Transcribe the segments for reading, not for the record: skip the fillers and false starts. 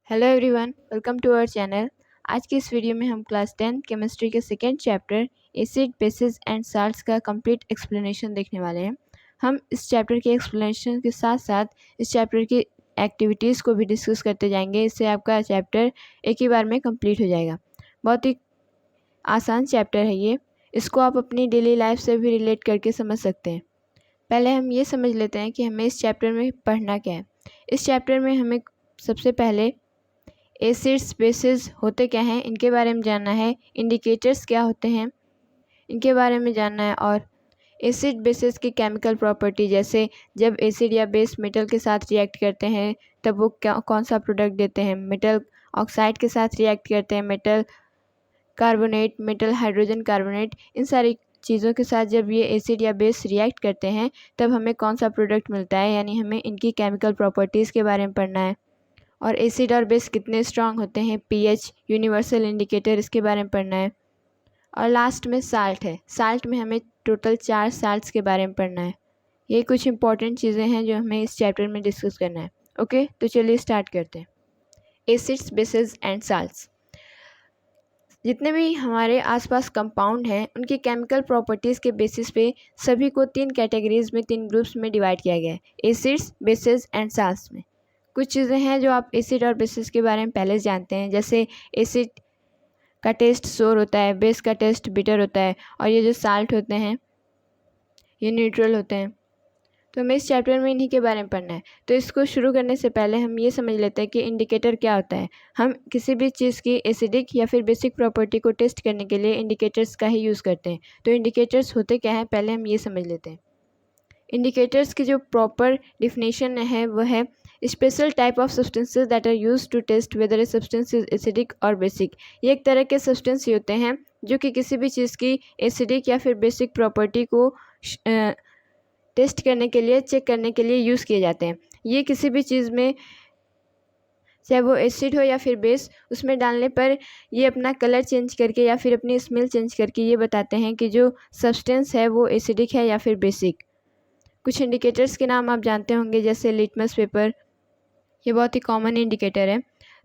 Hello everyone, welcome to our channel. आज की इस वीडियो में हम क्लास 10 केमिस्ट्री के second chapter acid bases and salts का कंप्लीट एक्सप्लेनेशन देखने वाले हैं। हम इस चैप्टर के एक्सप्लेनेशन के साथ साथ इस चैप्टर की एक्टिविटीज़ को भी डिस्कस करते जाएंगे। इससे आपका चैप्टर एक ही बार में कंप्लीट हो जाएगा। बहुत ही आसान चैप्टर है ये। इसको आप अपनी डेली लाइफ से भी रिलेट करके समझ सकते हैं। पहले हम ये समझ लेते हैं कि हमें इस चैप्टर में पढ़ना क्या है। इस चैप्टर में हमें सबसे पहले एसिड्स बेसिस होते क्या हैं इनके बारे में जानना है, इंडिकेटर्स क्या होते हैं इनके बारे में जानना है, और एसिड बेसिस की केमिकल प्रॉपर्टी, जैसे जब एसिड या बेस मेटल के साथ रिएक्ट करते हैं तब वो कौन सा प्रोडक्ट देते हैं। मेटल ऑक्साइड के साथ रिएक्ट करते हैं, metal carbonate, metal hydrogen carbonate, इन सारी चीज़ों के साथ जब ये एसिड या बेस रिएक्ट करते हैं तब हमें कौन सा प्रोडक्ट मिलता है, यानी हमें इनकी केमिकल प्रॉपर्टीज़ के बारे में पढ़ना है। और एसिड और बेस कितने स्ट्रांग होते हैं, पीएच, यूनिवर्सल इंडिकेटर, इसके बारे में पढ़ना है। और लास्ट में साल्ट है। साल्ट में हमें टोटल 4 साल्ट्स के बारे में पढ़ना है। ये कुछ इंपॉर्टेंट चीज़ें हैं जो हमें इस चैप्टर में डिस्कस करना है। ओके, तो चलिए स्टार्ट करते हैं। Acids, basis and salts. जितने भी हमारे आसपास कंपाउंड हैं उनकी केमिकल प्रॉपर्टीज़ के बेसिस पे सभी को 3 कैटेगरीज में, 3 ग्रुप्स में डिवाइड किया गया है, एसिड्स, बेसिस एंड साल्ट्स में। कुछ चीज़ें हैं जो आप एसिड और बेसिस के बारे में पहले से जानते हैं, जैसे एसिड का टेस्ट सोर होता है, बेस का टेस्ट बिटर होता है, और ये जो साल्ट होते हैं ये न्यूट्रल होते हैं। तो हमें इस चैप्टर में इन्हीं के बारे में पढ़ना है। तो इसको शुरू करने से पहले हम ये समझ लेते हैं कि इंडिकेटर क्या होता है। हम किसी भी चीज़ की एसिडिक या फिर बेसिक प्रॉपर्टी को टेस्ट करने के लिए इंडिकेटर्स का ही यूज़ करते हैं। तो इंडिकेटर्स होते क्या हैं, पहले हम ये समझ लेते हैं। इंडिकेटर्स की जो प्रॉपर डिफिनेशन है वो है special type of substances that are use to test whether a substance is acidic और बेसिक। ये एक तरह के सब्सटेंस होते हैं जो कि किसी भी चीज़ की एसिडिक या फिर बेसिक प्रॉपर्टी को टेस्ट करने के लिए, चेक करने के लिए यूज़ किए जाते हैं। ये किसी भी चीज़ में, चाहे वो एसिड हो या फिर बेस, उसमें डालने पर ये अपना कलर चेंज करके या फिर अपनी स्मेल चेंज करके ये बताते हैं कि जो सब्सटेंस है वो एसिडिक है या फिर बेसिक। कुछ इंडिकेटर्स के नाम आप जानते होंगे, जैसे लिटमस पेपर, ये बहुत ही कॉमन इंडिकेटर है।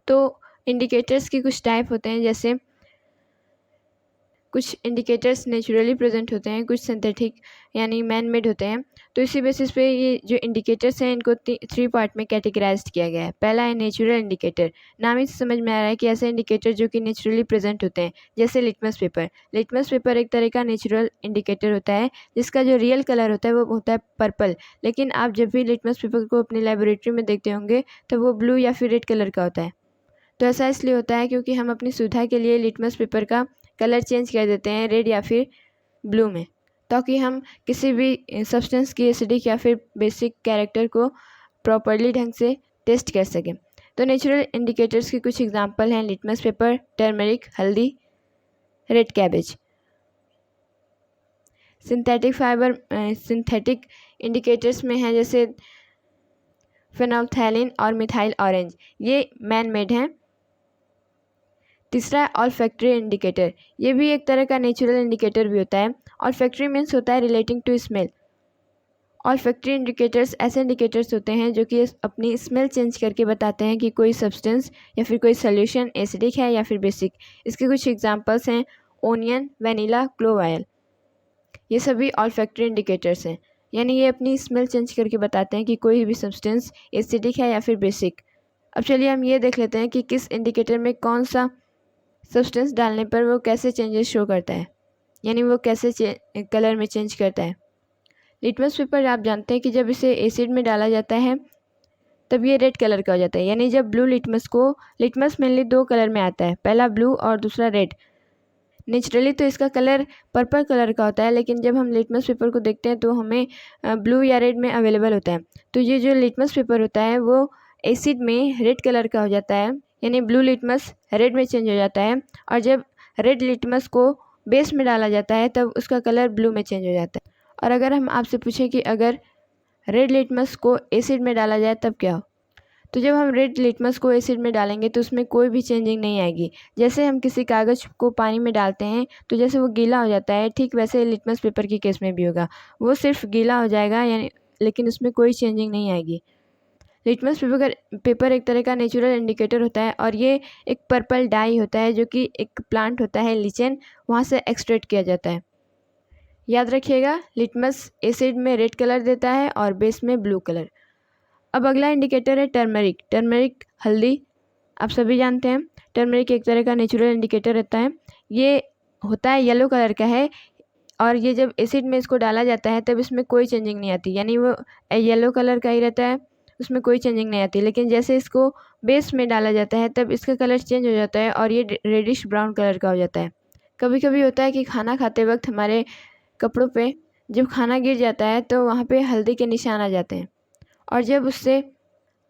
तो इंडिकेटर्स की कुछ टाइप होते हैं, जैसे कुछ इंडिकेटर्स नेचुरली प्रेजेंट होते हैं, कुछ सिंथेटिक यानी मैन मेड होते हैं। तो इसी बेसिस पे ये जो इंडिकेटर्स हैं इनको 3 पार्ट में कैटेगराइज्ड किया गया है। पहला है नेचुरल इंडिकेटर। नाम ही से समझ में आ रहा है कि ऐसे इंडिकेटर जो कि नेचुरली प्रेजेंट होते हैं, जैसे लिटमस पेपर। लिटमस पेपर एक तरह का नेचुरल इंडिकेटर होता है जिसका जो रियल कलर होता है वो होता है पर्पल, लेकिन आप जब भी लिटमस पेपर को अपनी लेबोरेटरी में देखते होंगे तो वो ब्लू या फिर रेड कलर का होता है। तो ऐसा इसलिए होता है क्योंकि हम अपनी सुविधा के लिए लिटमस पेपर का कलर चेंज कर देते हैं रेड या फिर ब्लू में, ताकि हम किसी भी सब्सटेंस की एसिडिक या फिर बेसिक कैरेक्टर को प्रॉपरली ढंग से टेस्ट कर सकें। तो नेचुरल इंडिकेटर्स की कुछ एग्जांपल हैं लिटमस पेपर, टर्मरिक, हल्दी, रेड कैबेज। सिंथेटिक इंडिकेटर्स में हैं जैसे फेनोल्फथैलीन और मिथाइल ऑरेंज, ये मैन मेड हैं। तीसरा है ऑल्फैक्टरी इंडिकेटर। ये भी एक तरह का नेचुरल इंडिकेटर भी होता है। ऑल्फैक्टरी मीन्स होता है relating to smell. Olfactory indicators ऐसे इंडिकेटर्स होते हैं जो कि अपनी स्मेल चेंज करके बताते हैं कि कोई सब्सटेंस या फिर कोई सोल्यूशन एसिडिक है या फिर बेसिक। इसके कुछ एग्जांपल्स हैं ओनियन, वनीला, क्लोव ऑयल। ये सभी ऑल्फैक्टरी इंडिकेटर्स हैं, यानी ये अपनी स्मेल चेंज करके बताते हैं कि कोई भी सब्सटेंस एसिडिक है या फिर बेसिक। अब चलिए हम ये देख लेते हैं कि किस इंडिकेटर में कौन सा सब्सटेंस डालने पर वो कैसे चेंजेस शो करता है, यानी वो कैसे कलर में चेंज करता है। लिटमस पेपर आप जानते हैं कि जब इसे एसिड में डाला जाता है तब ये रेड कलर का हो जाता है, यानी जब ब्लू लिटमस मेनली 2 कलर में आता है, पहला ब्लू और दूसरा रेड। नेचुरली तो इसका कलर पर्पल कलर का होता है, लेकिन जब हम लिटमस पेपर को देखते हैं तो हमें ब्लू या रेड में अवेलेबल होता है। तो ये जो लिटमस पेपर होता है वो एसिड में रेड कलर का हो जाता है, यानी ब्लू लिटमस रेड में चेंज हो जाता है, और जब रेड लिटमस को बेस में डाला जाता है तब उसका कलर ब्लू में चेंज हो जाता है। और अगर हम आपसे पूछें कि अगर रेड लिटमस को एसिड में डाला जाए तब क्या हो, तो जब हम रेड लिटमस को एसिड में डालेंगे तो उसमें कोई भी चेंजिंग नहीं आएगी। जैसे हम किसी कागज़ को पानी में डालते हैं तो जैसे वो गीला हो जाता है, ठीक वैसे लिटमस पेपर के केस में भी होगा। वो सिर्फ गीला हो जाएगा, यानी लेकिन उसमें कोई चेंजिंग नहीं आएगी। लिटमस पेपर एक तरह का नेचुरल इंडिकेटर होता है और ये एक पर्पल डाई होता है जो कि एक प्लांट होता है लिचेन, वहाँ से एक्सट्रैक्ट किया जाता है। याद रखिएगा, लिटमस एसिड में रेड कलर देता है और बेस में ब्लू कलर। अब अगला इंडिकेटर है टर्मरिक। टर्मरिक हल्दी, आप सभी जानते हैं। टर्मरिक एक तरह का नेचुरल इंडिकेटर रहता है। ये होता है येलो कलर का है और ये जब एसिड में इसको डाला जाता है तब इसमें कोई चेंजिंग नहीं आती, यानी वो येलो कलर का ही रहता है, उसमें कोई चेंजिंग नहीं आती। लेकिन जैसे इसको बेस में डाला जाता है तब इसका कलर चेंज हो जाता है और ये रेडिश ब्राउन कलर का हो जाता है। कभी कभी होता है कि खाना खाते वक्त हमारे कपड़ों पे जब खाना गिर जाता है तो वहाँ पे हल्दी के निशान आ जाते हैं और जब उससे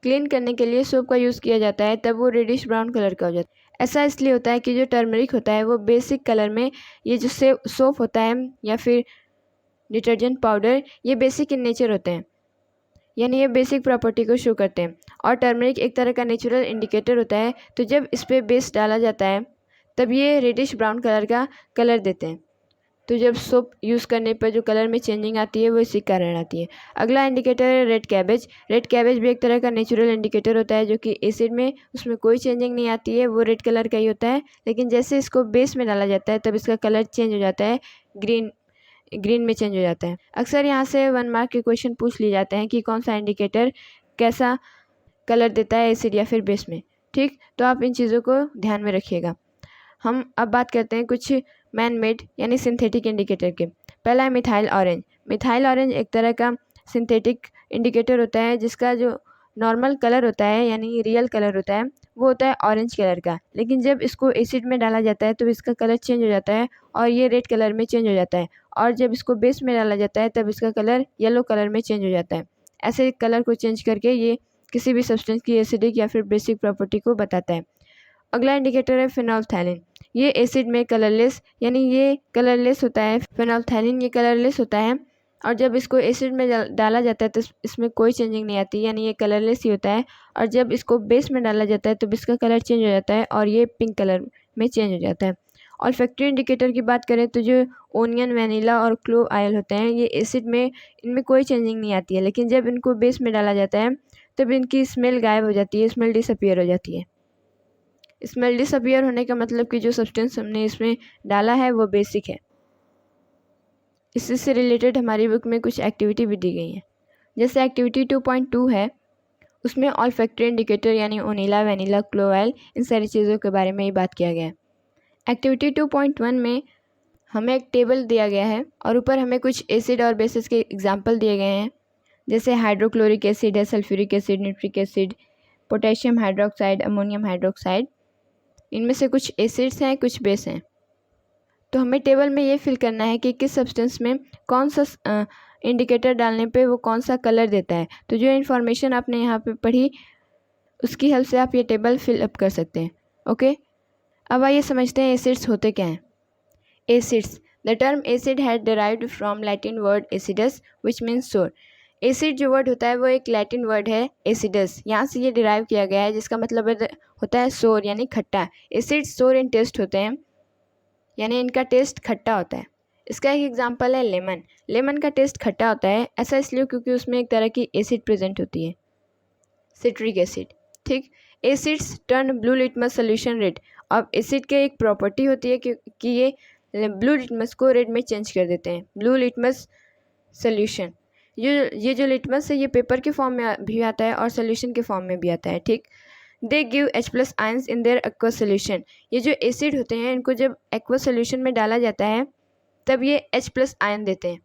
क्लीन करने के लिए सोप का यूज़ किया जाता है तब वो रेडिश ब्राउन कलर का हो जाता है। ऐसा इसलिए होता है कि जो टर्मरिक होता है वो बेसिक कलर में, ये जो सोप होता है या फिर डिटर्जेंट पाउडर, ये बेसिक इन नेचर होते हैं, यानी ये बेसिक प्रॉपर्टी को शो करते हैं। और टर्मरिक एक तरह का नेचुरल इंडिकेटर होता है, तो जब इस पर बेस डाला जाता है तब ये रेडिश ब्राउन कलर का कलर देते हैं। तो जब सोप यूज़ करने पर जो कलर में चेंजिंग आती है वो इसी कारण आती है। अगला इंडिकेटर है रेड कैबेज। रेड कैबेज भी एक तरह का नेचुरल इंडिकेटर होता है जो कि एसिड में उसमें कोई चेंजिंग नहीं आती है, वो रेड कलर का ही होता है। लेकिन जैसे इसको बेस में डाला जाता है तब इसका कलर चेंज हो जाता है, ग्रीन में चेंज हो जाता है। अक्सर यहाँ से 1 मार्क के क्वेश्चन पूछ लिए जाते हैं कि कौन सा इंडिकेटर कैसा कलर देता है एसिड या फिर बेस में। ठीक, तो आप इन चीज़ों को ध्यान में रखिएगा। हम अब बात करते हैं कुछ मैन मेड यानी सिंथेटिक इंडिकेटर के। पहला है मिथाइल ऑरेंज। मिथाइल ऑरेंज एक तरह का सिंथेटिक इंडिकेटर होता है जिसका जो नॉर्मल कलर होता है यानी रियल कलर होता है वो होता है ऑरेंज कलर का, लेकिन जब इसको एसिड में डाला जाता है तो इसका कलर चेंज हो जाता है और ये रेड कलर में चेंज हो जाता है, और जब इसको बेस में डाला जाता है तब इसका कलर येलो कलर में चेंज हो जाता है। ऐसे कलर को चेंज करके ये किसी भी सब्सटेंस की एसिडिक या फिर बेसिक प्रॉपर्टी को बताता है। अगला इंडिकेटर है फिनोल्फथैलीन। ये एसिड में कलरलेस, यानी ये कलरलेस होता है। फिनोल्फथैलीन ये कलरलेस होता है और जब इसको एसिड में डाला जाता है तो इसमें कोई चेंजिंग नहीं आती, यानी ये कलरलेस ही होता है। और जब इसको बेस में डाला जाता है तो इसका कलर चेंज हो जाता है और ये पिंक कलर में चेंज हो जाता है। और फैक्ट्री इंडिकेटर की बात करें तो जो ओनियन, वैनिला और क्लोव ऑयल होते हैं ये एसिड में, इनमें कोई चेंजिंग नहीं आती है, लेकिन जब इनको बेस में डाला जाता है तब इनकी स्मेल गायब हो जाती है, स्मेल डिसअपीयर हो जाती है। स्मेल डिसअपीयर होने का मतलब कि जो सब्सटेंस हमने इसमें डाला है वो बेसिक है। इसी से रिलेटेड हमारी बुक में कुछ एक्टिविटी भी दी गई है। जैसे एक्टिविटी 2.2 है, उसमें ऑल फैक्ट्री इंडिकेटर यानी ओनिला, वैनिला, क्लोव ऑयल, इन सारी चीज़ों के बारे में ही बात किया गया है। एक्टिविटी 2.1 में हमें एक टेबल दिया गया है और ऊपर हमें कुछ एसिड और बेसिस के एग्जाम्पल दिए गए हैं। जैसे हाइड्रोक्लोरिक एसिड है, sulphuric acid, Nutrich acid, potassium hydroxide, ammonium hydroxide. इनमें से कुछ एसिड्स हैं, कुछ बेस हैं। तो हमें टेबल में ये फिल करना है कि किस सब्सटेंस में कौन सा इंडिकेटर डालने पे वो कौन सा कलर देता है। तो जो इन्फॉर्मेशन आपने यहाँ पे पढ़ी उसकी हेल्प से आप ये टेबल फिल अप कर सकते हैं। ओके, अब आइए समझते हैं एसिड्स होते क्या हैं। Acids, the term acid had derived from Latin word acidus which means सोर। एसिड जो वर्ड होता है वो एक लैटिन वर्ड है एसिडस, यहाँ से ये डिराइव किया गया है, जिसका मतलब होता है सोर यानी खट्टा। एसिड्स सोर इन टेस्ट होते हैं, यानी इनका टेस्ट खट्टा होता है। इसका एक एग्जांपल है लेमन। लेमन का टेस्ट खट्टा होता है, ऐसा इसलिए क्योंकि उसमें एक तरह की एसिड प्रेजेंट होती है, सिट्रिक एसिड। ठीक, acids turn blue litmus solution red. अब एसिड के एक प्रॉपर्टी होती है कि ये ब्लू लिटमस को रेड में चेंज कर देते हैं। ब्लू लिटमस सोल्यूशन, ये जो लिटमस है ये पेपर के फॉर्म में भी आता है और सोल्यूशन के फॉर्म में भी आता है। ठीक, they give H+ ions in there aqua solution. ये जो एसिड होते हैं इनको जब एक्वा सोल्यूशन में डाला जाता है तब ये H+ आयन देते हैं,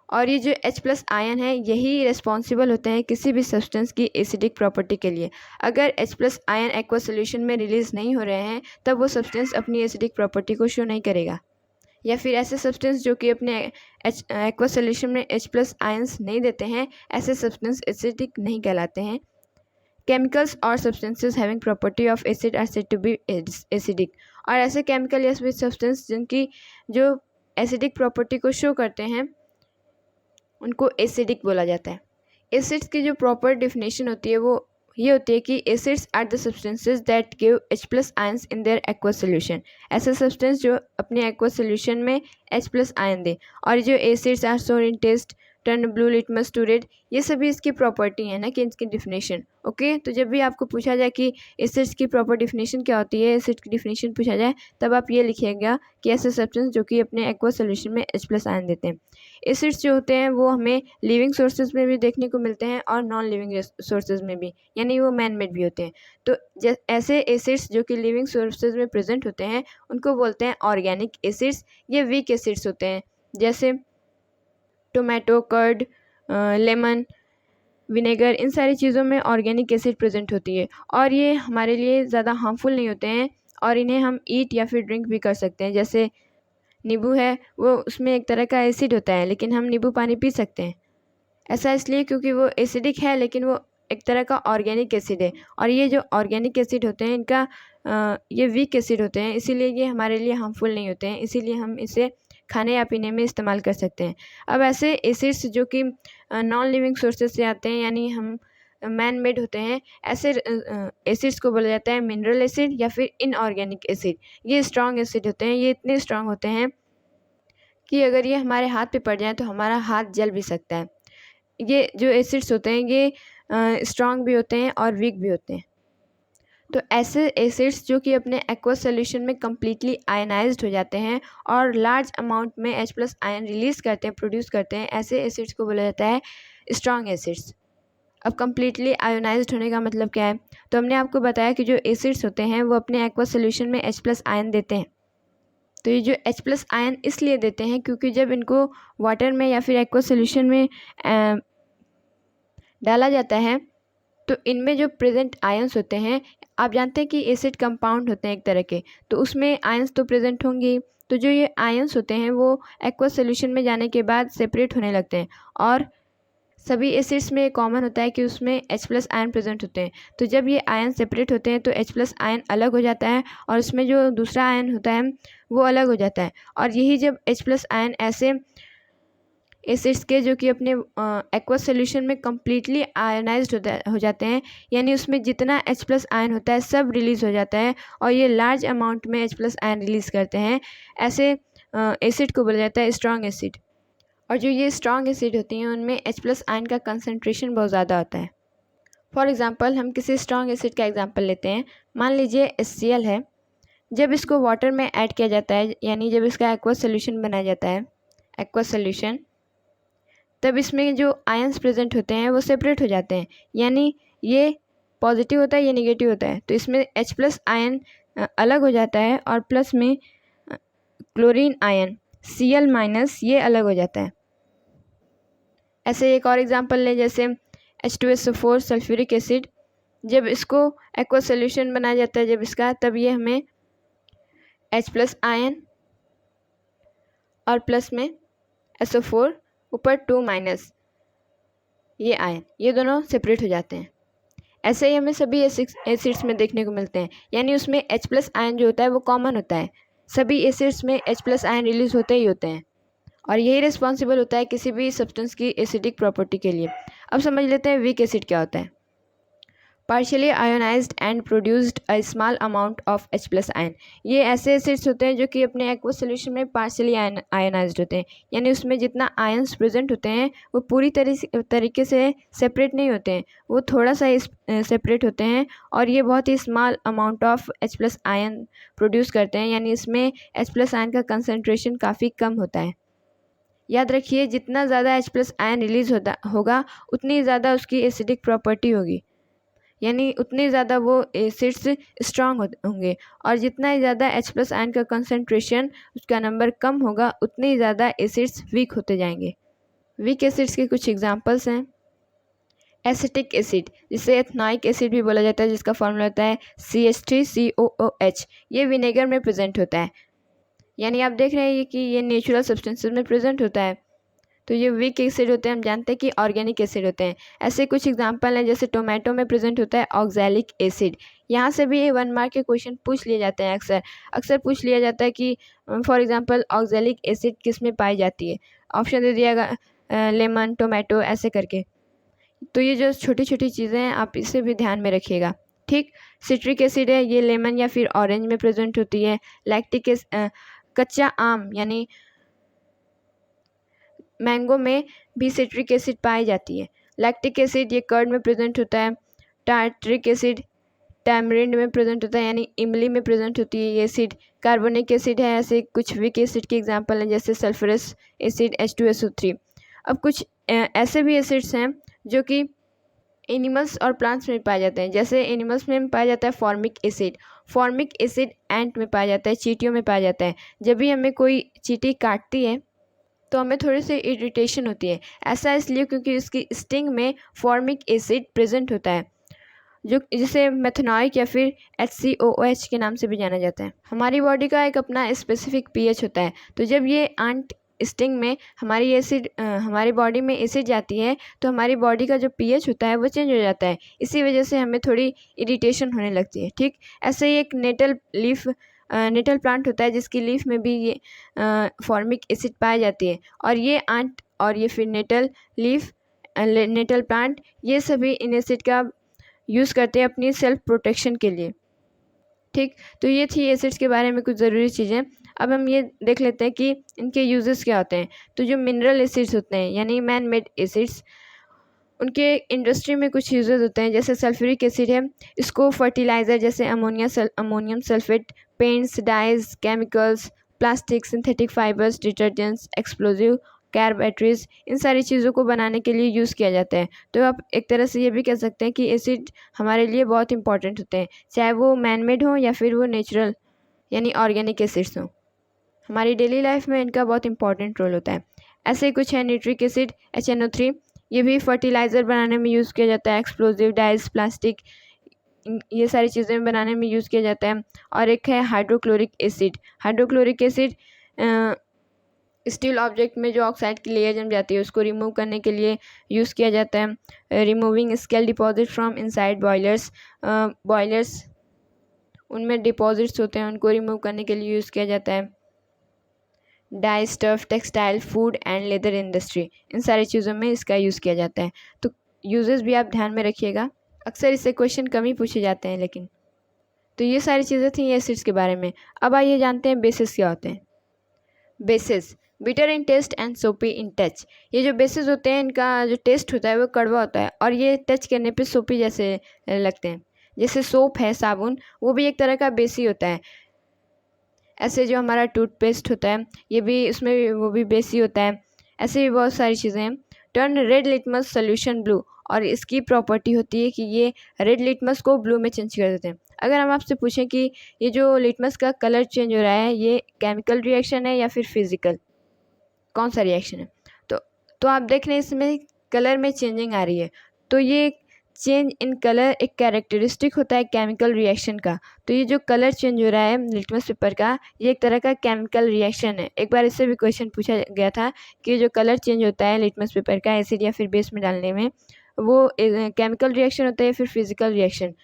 और ये जो H+ आयन है यही रिस्पॉन्सिबल होते हैं किसी भी सब्सटेंस की एसिडिक प्रॉपर्टी के लिए। अगर H+ आयन एक्वा सोल्यूशन में रिलीज़ नहीं हो रहे हैं तब वो सब्सटेंस अपनी एसिडिक प्रॉपर्टी को शो नहीं करेगा। या फिर ऐसे सब्सटेंस जो कि अपने एक्वा सोल्यूशन में H+ आयंस नहीं देते हैं, ऐसे सब्सटेंस एसिडिक नहीं कहलाते हैं। केमिकल्स और substances having property of acid are said to be acidic. और ऐसे केमिकल या सब्सटेंस जिनकी जो एसिडिक प्रॉपर्टी को शो करते हैं उनको एसिडिक बोला जाता है। एसिड्स की जो प्रॉपर डेफिनेशन होती है वो ये होती है कि acids are the substances that give H+ ions in their aqueous solution. ऐसा सब्सटेंस जो अपने एक्वस सोल्यूशन में H+ आयन दे। और जो acids are sour in taste, turn blue, litmus to red, ये सभी इसकी प्रॉपर्टी है ना कि इसकी डिफिनेशन। ओके, तो जब भी आपको पूछा जाए कि एसिड्स की प्रॉपर डिफिनेशन क्या होती है, एसिड की डिफिनेशन पूछा जाए, तब आप ये लिखिएगा कि ऐसे सब्सटेंस जो कि अपने एक्वस सोल्यूशन में H+ आयन देते हैं। एसिड्स जो होते हैं वो हमें लिविंग सोर्सेज में भी देखने को मिलते हैं और नॉन लिविंग सोर्सेज में भी, यानी वो मैन मेड भी होते हैं। तो ऐसे एसिड्स जो कि लिविंग सोर्सेज में प्रेजेंट होते हैं उनको बोलते हैं ऑर्गेनिक एसिड्स। ये वीक एसिड्स होते हैं, जैसे टोमेटो, कर्ड, लेमन, विनेगर, इन सारी चीज़ों में ऑर्गेनिक एसिड प्रेजेंट होती है और ये हमारे लिए ज़्यादा हार्मफुल नहीं होते हैं और इन्हें हम ईट या फिर ड्रिंक भी कर सकते हैं। जैसे नींबू है, वो उसमें एक तरह का एसिड होता है लेकिन हम नींबू पानी पी सकते हैं। ऐसा इसलिए क्योंकि वो एसिडिक है लेकिन वो एक तरह का ऑर्गेनिक एसिड है। और ये जो ऑर्गेनिक एसिड होते हैं इनका ये वीक एसिड होते हैं, इसीलिए ये हमारे लिए हार्मफुल नहीं होते हैं, इसीलिए हम इसे खाने या पीने में इस्तेमाल कर सकते हैं। अब ऐसे एसिड्स जो कि नॉन लिविंग सोर्सेज से आते हैं, यानी हम मैन मेड होते हैं, ऐसे एसिड्स को बोला जाता है मिनरल एसिड या फिर इनऑर्गेनिक एसिड। ये स्ट्रॉन्ग एसिड होते हैं, ये इतने स्ट्रॉन्ग होते हैं कि अगर ये हमारे हाथ पे पड़ जाए तो हमारा हाथ जल भी सकता है। ये जो एसिड्स होते हैं ये स्ट्रॉन्ग भी होते हैं और वीक भी होते हैं। तो ऐसे एसिड्स जो कि अपने एक्वस सोल्यूशन में कम्प्लीटली आयनाइज्ड हो जाते हैं और लार्ज अमाउंट में H+ आयन रिलीज़ करते हैं, प्रोड्यूस करते हैं, ऐसे एसिड्स को बोला जाता है स्ट्रॉन्ग एसिड्स। अब कम्प्लीटली आयोनाइज्ड होने का मतलब क्या है? तो हमने आपको बताया कि जो एसिड्स होते हैं वो अपने एक्वस सोल्यूशन में H+ आयन देते हैं। तो ये जो H+ आयन इसलिए देते हैं क्योंकि जब इनको वाटर में या फिर एक्वस सोल्यूशन में डाला जाता है तो इनमें जो प्रेजेंट आयंस होते हैं, आप जानते हैं कि एसिड कंपाउंड होते हैं एक तरह के, तो उसमें आयंस तो प्रेजेंट होंगे। तो जो ये आयंस होते हैं वो एक्वस सोल्यूशन में जाने के बाद सेपरेट होने लगते हैं और सभी एसिड्स में कॉमन होता है कि उसमें H+ आयन प्रेजेंट होते हैं। तो जब ये आयन सेपरेट होते हैं तो H+ आयन अलग हो जाता है और उसमें जो दूसरा आयन होता है वो अलग हो जाता है। और यही जब H+ आयन ऐसे एसिड्स के जो कि अपने एक्वस सोल्यूशन में कम्प्लीटली आयनाइज्ड हो जाते हैं, यानी उसमें जितना H+ आयन होता है सब रिलीज़ हो जाता है और ये लार्ज अमाउंट में H+ आयन रिलीज़ करते हैं। ऐसे एसिड को बोला जाता है स्ट्रॉन्ग एसिड। और जो ये स्ट्रॉन्ग एसिड होती हैं उनमें H+ आयन का कंसनट्रेशन बहुत ज़्यादा होता है। फॉर एग्ज़ाम्पल हम किसी स्ट्रॉन्ग एसिड का एग्जाम्पल लेते हैं। मान लीजिए HCl है। जब इसको वाटर में ऐड किया जाता है, यानी जब इसका एक्वस सोल्यूशन बनाया जाता है, एक्वस सोल्यूशन, तब इसमें जो आयंस प्रेजेंट होते हैं वो सेपरेट हो जाते हैं, यानी ये पॉजिटिव होता है, ये नेगेटिव होता है। तो इसमें H+ आयन अलग हो जाता है और प्लस में क्लोरीन आयन Cl- ये अलग हो जाता है। ऐसे एक और एग्जांपल लें, जैसे H2SO4 सल्फ्यूरिक एसिड। जब इसको एक्वस सोल्यूशन बनाया जाता है जब इसका, तब ये हमें H+ आयन और प्लस में SO4 ऊपर 2- ये आयन, ये दोनों सेपरेट हो जाते हैं। ऐसे ही हमें सभी एसिड्स में देखने को मिलते हैं, यानी उसमें H+ आयन जो होता है वो कॉमन होता है। सभी एसिड्स में H+ आयन रिलीज होते ही होते हैं और यही रिस्पॉन्सिबल होता है किसी भी सब्सटेंस की एसिडिक प्रॉपर्टी के लिए। अब समझ लेते हैं वीक एसिड क्या होता है। Partially ionised and produced a small amount of H+ ion. ये ऐसे एसिड्स होते हैं जो कि अपने एक्वस सोल्यूशन में पार्शियली आयोनाइज्ड होते हैं, यानी उसमें जितना आयंस प्रेजेंट होते हैं वो पूरी तरीके से सेपरेट नहीं होते हैं, वो थोड़ा सा सेपरेट होते हैं और ये बहुत ही small amount of H+ ion produce करते हैं, यानी इसमें H+ आयन का कंसनट्रेशन काफ़ी कम होता है। याद रखिए, जितना ज़्यादा H+ आयन रिलीज होगा उतनी ज़्यादा उसकी एसिडिक प्रॉपर्टी होगी, यानी उतने ज़्यादा वो एसिड्स स्ट्रॉन्ग होंगे और जितना ही ज़्यादा H+ आयन का कंसनट्रेशन, उसका नंबर कम होगा, उतने ही ज़्यादा एसिड्स वीक होते जाएंगे। वीक एसिड्स के कुछ एग्जांपल्स हैं। एसिटिक एसिड, जिसे एथनॉइक एसिड भी बोला जाता है, जिसका फॉर्मूला होता है CH3COOH। ये विनेगर में प्रेजेंट होता है, यानी आप देख रहे हैं कि ये नेचुरल सब्सटेंसेस में प्रेजेंट होता है। तो ये वीक एसिड होते हैं, हम जानते हैं कि ऑर्गेनिक एसिड होते हैं। ऐसे कुछ एग्जांपल हैं, जैसे टोमेटो में प्रेजेंट होता है ऑक्सैलिक एसिड। यहाँ से भी 1 मार्क के क्वेश्चन पूछ लिए जाते हैं, अक्सर पूछ लिया जाता है कि फॉर एग्जांपल ऑक्सैलिक एसिड किस में पाई जाती है। ऑप्शन दे दिया लेमन, टोमेटो, ऐसे करके। तो ये जो छोटी छोटी चीज़ें हैं आप इसे भी ध्यान में रखिएगा। ठीक, सिट्रिक एसिड है, ये लेमन या फिर ऑरेंज में प्रेजेंट होती है। लैक्टिक कच्चा आम यानी मैंगो में भी सिट्रिक एसिड पाई जाती है। लैक्टिक एसिड ये कर्ड में प्रेजेंट होता है। टार्ट्रिक एसिड टैमरिंड में प्रेजेंट होता है यानी इमली में प्रेजेंट होती है ये एसिड। कार्बोनिक एसिड है, ऐसे कुछ वीक एसिड के एग्जांपल हैं जैसे सल्फरस एसिड H2SO3। अब कुछ ऐसे भी एसिड्स हैं जो कि एनिमल्स और प्लांट्स में पाए जाते हैं। जैसे एनिमल्स में पाया जाता है फॉर्मिक एसिड। फॉर्मिक एसिड एंट में पाया जाता है, चींटियों में पाया जाता है। जब भी हमें कोई चींटी काटती है तो हमें थोड़ी सी इरिटेशन होती है। ऐसा इसलिए क्योंकि उसकी स्टिंग में फॉर्मिक एसिड प्रेजेंट होता है, जो जिसे मेथनॉइक या फिर HCOOH के नाम से भी जाना जाता है। हमारी बॉडी का एक अपना स्पेसिफिक pH होता है। तो जब ये आंट स्टिंग में हमारी बॉडी में एसिड जाती है तो हमारी बॉडी का जो pH होता है वो चेंज हो जाता है। इसी वजह से हमें थोड़ी इरिटेशन होने लगती है। ठीक, ऐसे ही एक नेटल प्लांट होता है जिसकी लीफ में भी ये फॉर्मिक एसिड पाई जाती है। और ये आंट और ये फिर नेटल प्लांट ये सभी इन एसिड का यूज़ करते हैं अपनी सेल्फ प्रोटेक्शन के लिए। ठीक, तो ये थी एसिड्स के बारे में कुछ ज़रूरी चीज़ें। अब हम ये देख लेते हैं कि इनके यूजेस क्या होते हैं। तो जो मिनरल एसिड्स होते हैं यानी मैन मेड एसिड्स, उनके इंडस्ट्री में कुछ यूजेस होते हैं। जैसे सल्फ्यूरिक एसिड है, इसको फर्टिलाइज़र जैसे ammonium sulphate, paints, dyes, chemicals, plastic, synthetic fibres, detergents, explosive, car batteries, इन सारी चीज़ों को बनाने के लिए यूज़ किया जाता है। तो आप एक तरह से ये भी कह सकते हैं कि एसिड हमारे लिए बहुत इंपॉर्टेंट होते हैं, चाहे वो मैन मेड हो या फिर वो नेचुरल यानी ऑर्गेनिक एसिड्स हों। हमारी डेली लाइफ में इनका बहुत इंपॉर्टेंट रोल होता है। ऐसे ही कुछ है नाइट्रिक एसिड HNO3, ये भी फर्टिलाइज़र बनाने में यूज़ किया जाता है। एक्सप्लोजिव, डाइज, प्लास्टिक, ये सारी चीज़ें बनाने में यूज़ किया जाता है। और एक है hydrochloric acid. Hydrochloric acid steel object में जो ऑक्साइड की लेयर जम जाती है उसको रिमूव करने के लिए यूज़ किया जाता है। Removing scale deposit from inside boilers उनमें डिपॉजिट्स होते हैं, उनको रिमूव करने के लिए यूज़ किया जाता है। Dye, stuff, textile, food and leather industry, इन सारी चीज़ों में इसका यूज़ किया जाता है। तो यूजेस भी आप ध्यान में रखिएगा, अक्सर इससे क्वेश्चन कम ही पूछे जाते हैं लेकिन। तो ये सारी चीज़ें थी एसिड्स के बारे में। अब आइए जानते हैं बेसिस क्या होते हैं। Bases, bitter in taste and soapy in touch. ये जो बेसिस होते हैं इनका जो टेस्ट होता है वो कड़वा होता है और ये टच करने पे सोपी जैसे लगते हैं। जैसे सोप है, साबुन, वो भी एक तरह का बेस ही होता है। ऐसे जो हमारा टूथपेस्ट होता है ये भी उसमें भी वो भी बेस ही होता है। ऐसे भी बहुत सारी चीज़ें हैं। Turn red litmus solution blue, और इसकी प्रॉपर्टी होती है कि ये रेड लिटमस को ब्लू में चेंज कर देते हैं। अगर हम आपसे पूछें कि ये जो लिटमस का कलर चेंज हो रहा है ये केमिकल रिएक्शन है या फिर फिजिकल, कौन सा रिएक्शन है, तो आप देख रहे हैं इसमें कलर में चेंजिंग आ रही है। तो ये चेंज इन कलर एक कैरेक्टरिस्टिक होता है केमिकल रिएक्शन का। तो ये जो कलर चेंज हो रहा है लिटमस पेपर का, ये एक तरह का केमिकल रिएक्शन है। एक बार इससे भी क्वेश्चन पूछा गया था कि जो कलर चेंज होता है लिटमस पेपर का एसिड या फिर बेस में डालने में, वो केमिकल रिएक्शन होता है या फिर फिजिकल रिएक्शन।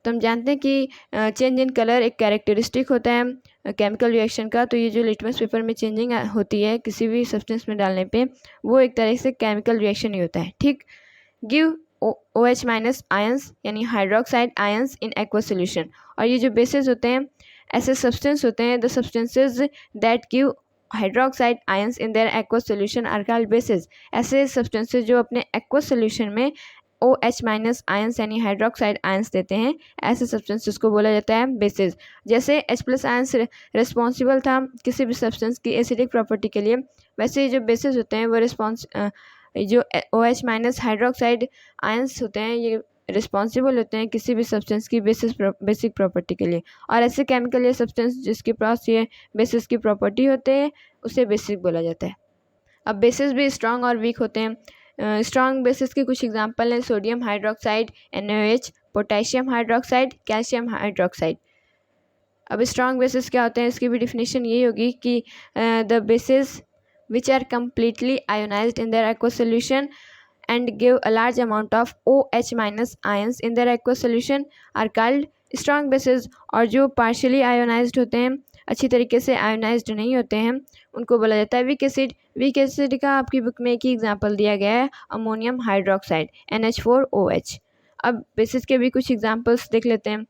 तो हम जानते हैं कि चेंज इन कलर एक कैरेक्टरिस्टिक होता है केमिकल रिएक्शन का। तो ये जो लिटमस पेपर में चेंजिंग होती है किसी भी सब्सटेंस में डालने पे, वो एक तरह से केमिकल रिएक्शन ही होता है। ठीक, गिव OH माइनस आयंस यानी hydroxide ions in aqueous solution. और ये जो बेसिस होते हैं ऐसे सब्सटेंस होते हैं, the substances that give hydroxide ions in their aqueous solution are called bases. ऐसे सब्सटेंसेज जो अपने एक्वस सोल्यूशन में OH माइनस आयंस यानी हाइड्रोक्साइड आयंस देते हैं, ऐसे सब्सटेंसेस को बोला जाता है बेसिस। जैसे H+ आयंस रिस्पॉन्सिबल था किसी भी सब्सटेंस की एसिडिक प्रॉपर्टी के लिए, वैसे जो बेसिस होते हैं वो जो OH माइनस हाइड्रोक्साइड आयंस होते हैं ये रिस्पॉन्सिबल होते हैं किसी भी सब्सटेंस की बेसिक प्रॉपर्टी के लिए। और ऐसे केमिकल या सब्सटेंस जिसके पास ये बेसिस की प्रॉपर्टी होते हैं उसे बेसिक बोला जाता है। अब बेसिस भी स्ट्रॉन्ग और वीक होते हैं। स्ट्रॉन्ग बेसिस के कुछ एग्जांपल हैं sodium hydroxide NaOH, potassium hydroxide, calcium hydroxide. अब स्ट्रॉन्ग बेसिस क्या होते हैं इसकी भी डिफिनेशन यही होगी कि the basis which are completely ionized in their aqueous solution and give a large amount of OH minus ions in their aqueous solution are called strong bases। और जो partially ionized होते हैं अच्छी तरीके से आयोनाइज्ड नहीं होते हैं उनको बोला जाता है वीक एसिड। वीक एसिड का आपकी बुक में एक ही एग्जाम्पल दिया गया है, अमोनियम हाइड्रोक्साइड NH4OH। अब बेसिस के भी कुछ एग्जाम्पल्स देख लेते हैं।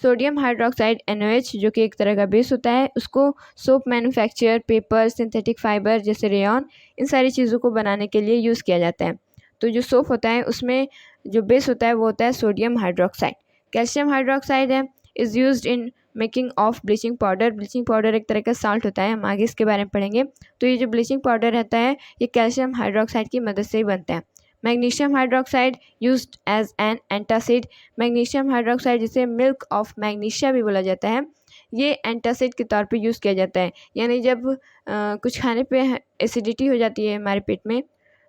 सोडियम हाइड्रोक्साइड NaOH जो कि एक तरह का बेस होता है, उसको soap manufacture, paper, synthetic fibre जैसे रेयॉन, इन सारी चीज़ों को बनाने के लिए यूज़ किया जाता है। तो जो सोप होता है उसमें जो बेस होता है वो होता है सोडियम हाइड्रोक्साइड। कैल्शियम हाइड्रोक्साइड है is used in making of bleaching powder. Bleaching powder एक तरह का साल्ट होता है, हम आगे इसके बारे में पढ़ेंगे। तो ये जो ब्लीचिंग पाउडर रहता है ये कैल्शियम हाइड्रोक्साइड की मदद से ही बनता है। Magnesium hydroxide used as an antacid. Magnesium hydroxide जिसे मिल्क ऑफ मैग्नीशिया भी बोला जाता है, ये एंटासिड के तौर पे यूज़ किया जाता है। यानी जब कुछ खाने पे एसिडिटी हो जाती है हमारे पेट में,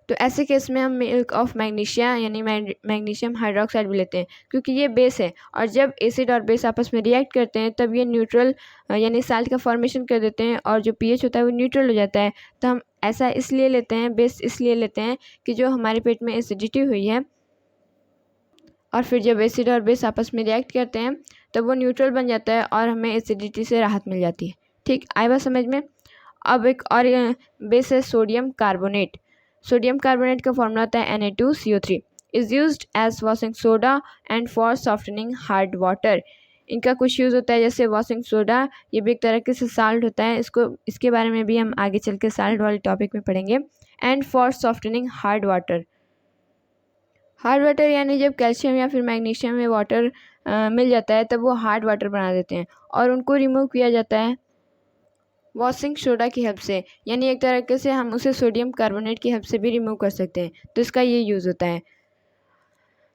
तो ऐसे केस में हम मिल्क ऑफ मैग्नीशिया यानी मैग्नीशियम हाइड्रोक्साइड भी लेते हैं, क्योंकि ये बेस है और जब एसिड और बेस आपस में रिएक्ट करते हैं तब ये न्यूट्रल यानी साल्ट का फॉर्मेशन कर देते हैं और जो pH होता है वो न्यूट्रल हो जाता है। तो हम ऐसा इसलिए लेते हैं, बेस इसलिए लेते हैं कि जो हमारे पेट में एसिडिटी हुई है और फिर जब एसिड और बेस आपस में रिएक्ट करते हैं तब वो न्यूट्रल बन जाता है और हमें एसिडिटी से राहत मिल जाती है। ठीक, आई बात समझ में। अब एक और बेस है सोडियम कार्बोनेट। सोडियम कार्बोनेट का फॉर्मूला होता है Na2CO3। Is used as washing soda and for softening hard water. इनका कुछ यूज़ होता है जैसे वॉशिंग सोडा, ये भी एक तरह से साल्ट होता है, इसके बारे में भी हम आगे चल के साल्ट वाले टॉपिक में पढ़ेंगे। And for softening hard water. Hard water यानी जब कैल्शियम या फिर मैग्नीशियम में वाटर मिल जाता है तब वो हार्ड वाटर बना देते हैं और उनको रिमूव किया जाता है वॉशिंग सोडा की हेल्प से। यानी एक तरीके से हम उसे सोडियम कार्बोनेट की हेल्प से भी रिमूव कर सकते हैं, तो इसका ये यूज़ होता है।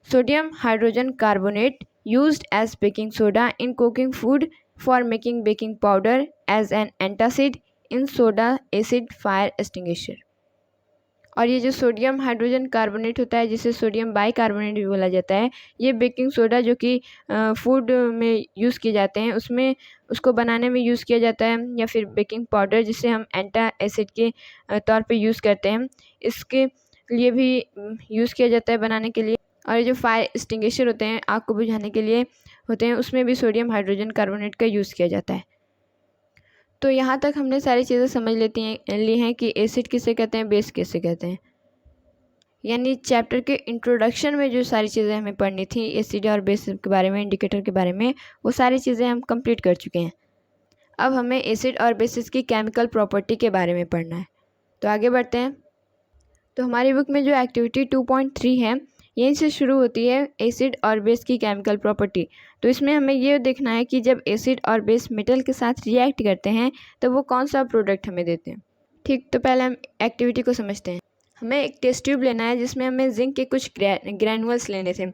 Sodium hydrogen carbonate used as baking soda in cooking food for making baking powder as an antacid in soda acid fire extinguisher. और ये जो सोडियम हाइड्रोजन कार्बोनेट होता है जिसे सोडियम बाइकार्बोनेट भी बोला जाता है, ये बेकिंग सोडा जो कि फूड में यूज़ किए जाते हैं उसमें उसको बनाने में यूज़ किया जाता है, या फिर बेकिंग पाउडर जिसे हम एंटा एसिड के तौर पे यूज़ करते हैं, इसके लिए भी यूज़ किया जाता है बनाने के लिए। और ये जो फायर एक्सटिंग्विशर होते हैं, आग को बुझाने के लिए होते हैं, उसमें भी सोडियम हाइड्रोजन कार्बोनेट का यूज़ किया जाता है। तो यहाँ तक हमने सारी चीज़ें समझ ली हैं कि एसिड किसे कहते हैं, बेस किसे कहते हैं। यानी चैप्टर के इंट्रोडक्शन में जो सारी चीज़ें हमें पढ़नी थी एसिड और बेस के बारे में, इंडिकेटर के बारे में, वो सारी चीज़ें हम कंप्लीट कर चुके हैं। अब हमें एसिड और बेसिस की केमिकल प्रॉपर्टी के बारे में पढ़ना है, तो आगे बढ़ते हैं। तो हमारी बुक में जो एक्टिविटी 2.3 है यहीं से शुरू होती है एसिड और बेस की केमिकल प्रॉपर्टी। तो इसमें हमें ये देखना है कि जब एसिड और बेस मेटल के साथ रिएक्ट करते हैं तो वो कौन सा प्रोडक्ट हमें देते हैं। ठीक, तो पहले हम एक्टिविटी को समझते हैं। हमें एक टेस्ट ट्यूब लेना है जिसमें हमें जिंक के कुछ ग्रैनुअल्स लेने थे।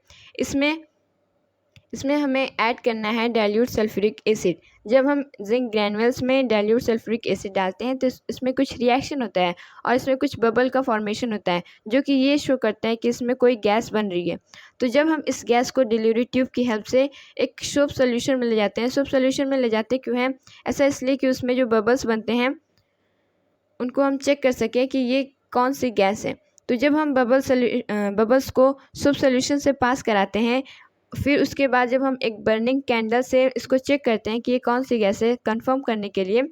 इसमें हमें ऐड करना है डाइल्यूट सल्फ्यूरिक एसिड। जब हम जिंक ग्रैनुअल्स में डाइल्यूट सल्फ्यूरिक एसिड डालते हैं तो इसमें कुछ रिएक्शन होता है और इसमें कुछ बबल का फॉर्मेशन होता है जो कि ये शो करता है कि इसमें कोई गैस बन रही है। तो जब हम इस गैस को डिलीवरी ट्यूब की हेल्प से एक सोप सोल्यूशन में ले जाते हैं, सोप सोल्यूशन में ले जाते क्यों हैं, ऐसा इसलिए कि उसमें जो बबल्स बनते हैं उनको हम चेक कर सकें कि ये कौन सी गैस है। तो जब हम बबल्स को सोप सोल्यूशन से पास कराते हैं, फिर उसके बाद जब हम एक बर्निंग कैंडल से इसको चेक करते हैं कि ये कौन सी गैस है कंफर्म करने के लिए,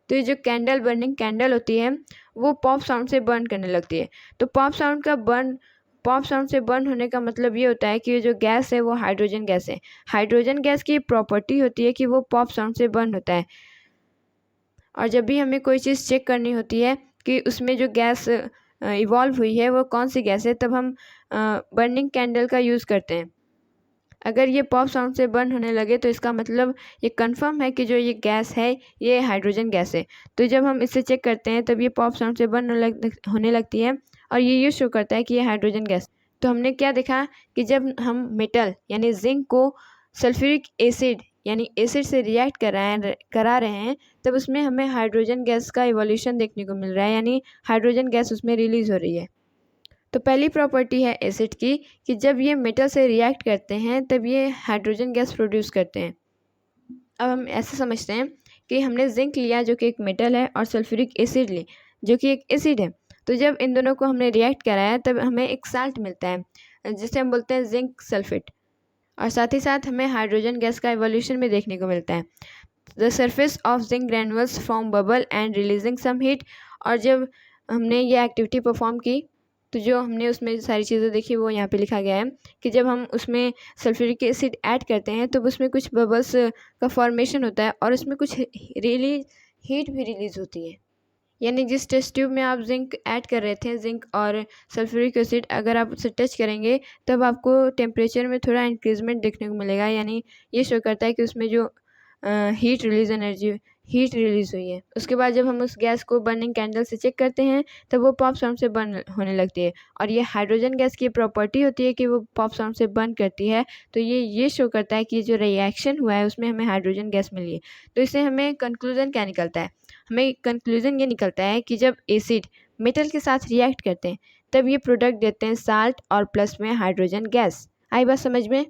तो ये जो बर्निंग कैंडल होती है वो पॉप साउंड से बर्न करने लगती है। तो पॉप साउंड से बर्न होने का मतलब ये होता है कि ये जो गैस है वो हाइड्रोजन गैस है। हाइड्रोजन गैस की प्रॉपर्टी होती है कि वो पॉप साउंड से बर्न होता है। और जब भी हमें कोई चीज़ चेक करनी होती है कि उसमें जो गैस इवॉल्व हुई है वो कौन सी गैस है, तब हम बर्निंग कैंडल का यूज़ करते हैं। अगर ये पॉप साउंड से बर्न होने लगे तो इसका मतलब ये कंफर्म है कि जो ये गैस है ये हाइड्रोजन गैस है। तो जब हम इसे चेक करते हैं तब ये पॉप साउंड से बर्न होने लगती है और ये शो करता है कि ये हाइड्रोजन गैस। तो हमने क्या देखा कि जब हम मेटल यानी जिंक को सल्फ्यूरिक एसिड यानी एसिड से रिएक्ट करा रहे हैं तब उसमें हमें हाइड्रोजन गैस का इवोल्यूशन देखने को मिल रहा है, यानी हाइड्रोजन गैस उसमें रिलीज़ हो रही है। तो पहली प्रॉपर्टी है एसिड की कि जब ये मेटल से रिएक्ट करते हैं तब ये हाइड्रोजन गैस प्रोड्यूस करते हैं। अब हम ऐसा समझते हैं कि हमने जिंक लिया जो कि एक मेटल है और सल्फ्यूरिक एसिड ली जो कि एक एसिड है। तो जब इन दोनों को हमने रिएक्ट कराया तब हमें एक साल्ट मिलता है जिसे हम बोलते हैं जिंक सल्फेट, और साथ ही साथ हमें हाइड्रोजन गैस का इवोल्यूशन भी देखने को मिलता है। The surface of zinc granules from bubble and releasing some heat. और जब हमने ये एक्टिविटी परफॉर्म की तो जो हमने उसमें सारी चीज़ें देखी वो यहाँ पे लिखा गया है कि जब हम उसमें सल्फ्यूरिक एसिड ऐड करते हैं तो उसमें कुछ बबल्स का फॉर्मेशन होता है और उसमें कुछ हीट भी रिलीज होती है। यानी जिस टेस्ट ट्यूब में आप जिंक ऐड कर रहे थे, जिंक और सल्फ्यूरिक एसिड, अगर आप उसे टच करेंगे तब आपको टेम्परेचर में थोड़ा इंक्रीजमेंट देखने को मिलेगा। यानी ये शो करता है कि उसमें जो हीट रिलीज हुई है। उसके बाद जब हम उस गैस को बर्निंग कैंडल से चेक करते हैं तब वो पॉप साउंड से बर्न होने लगती है। और ये हाइड्रोजन गैस की प्रॉपर्टी होती है कि वो पॉप साउंड से बर्न करती है। तो ये शो करता है कि जो रिएक्शन हुआ है उसमें हमें हाइड्रोजन गैस मिली है। तो इससे हमें कंक्लूजन क्या निकलता है? हमें कंक्लूजन ये निकलता है कि जब एसिड मेटल के साथ रिएक्ट करते हैं तब ये प्रोडक्ट देते हैं साल्ट और प्लस में हाइड्रोजन गैस। आई बात समझ में?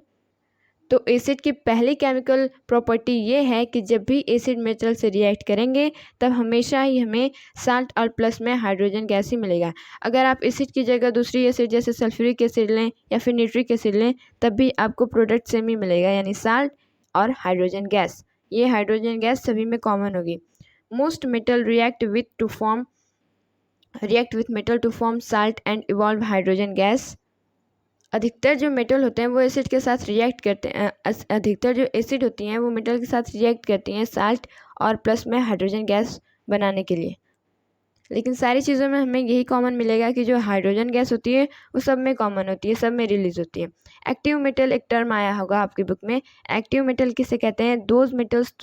तो एसिड की पहली केमिकल प्रॉपर्टी ये है कि जब भी एसिड मेटल से रिएक्ट करेंगे तब हमेशा ही हमें साल्ट और प्लस में हाइड्रोजन गैस ही मिलेगा। अगर आप एसिड की जगह दूसरी एसिड जैसे सल्फ्यूरिक एसिड लें या फिर नाइट्रिक एसिड लें तब भी आपको प्रोडक्ट सेम ही मिलेगा, यानी साल्ट और हाइड्रोजन गैस। ये हाइड्रोजन गैस सभी में कॉमन होगी। Most metal react with metal to form salt and evolve hydrogen gas. अधिकतर जो मेटल होते हैं वो एसिड के साथ रिएक्ट करते हैं, अधिकतर जो एसिड होती हैं वो मेटल के साथ रिएक्ट करती हैं साल्ट और प्लस में हाइड्रोजन गैस बनाने के लिए। लेकिन सारी चीज़ों में हमें यही कॉमन मिलेगा कि जो हाइड्रोजन गैस होती है वो सब में कॉमन होती है, सब में रिलीज होती है। एक्टिव मेटल एक टर्म आया होगा आपकी बुक में। एक्टिव मेटल किसे कहते हैं? Those metals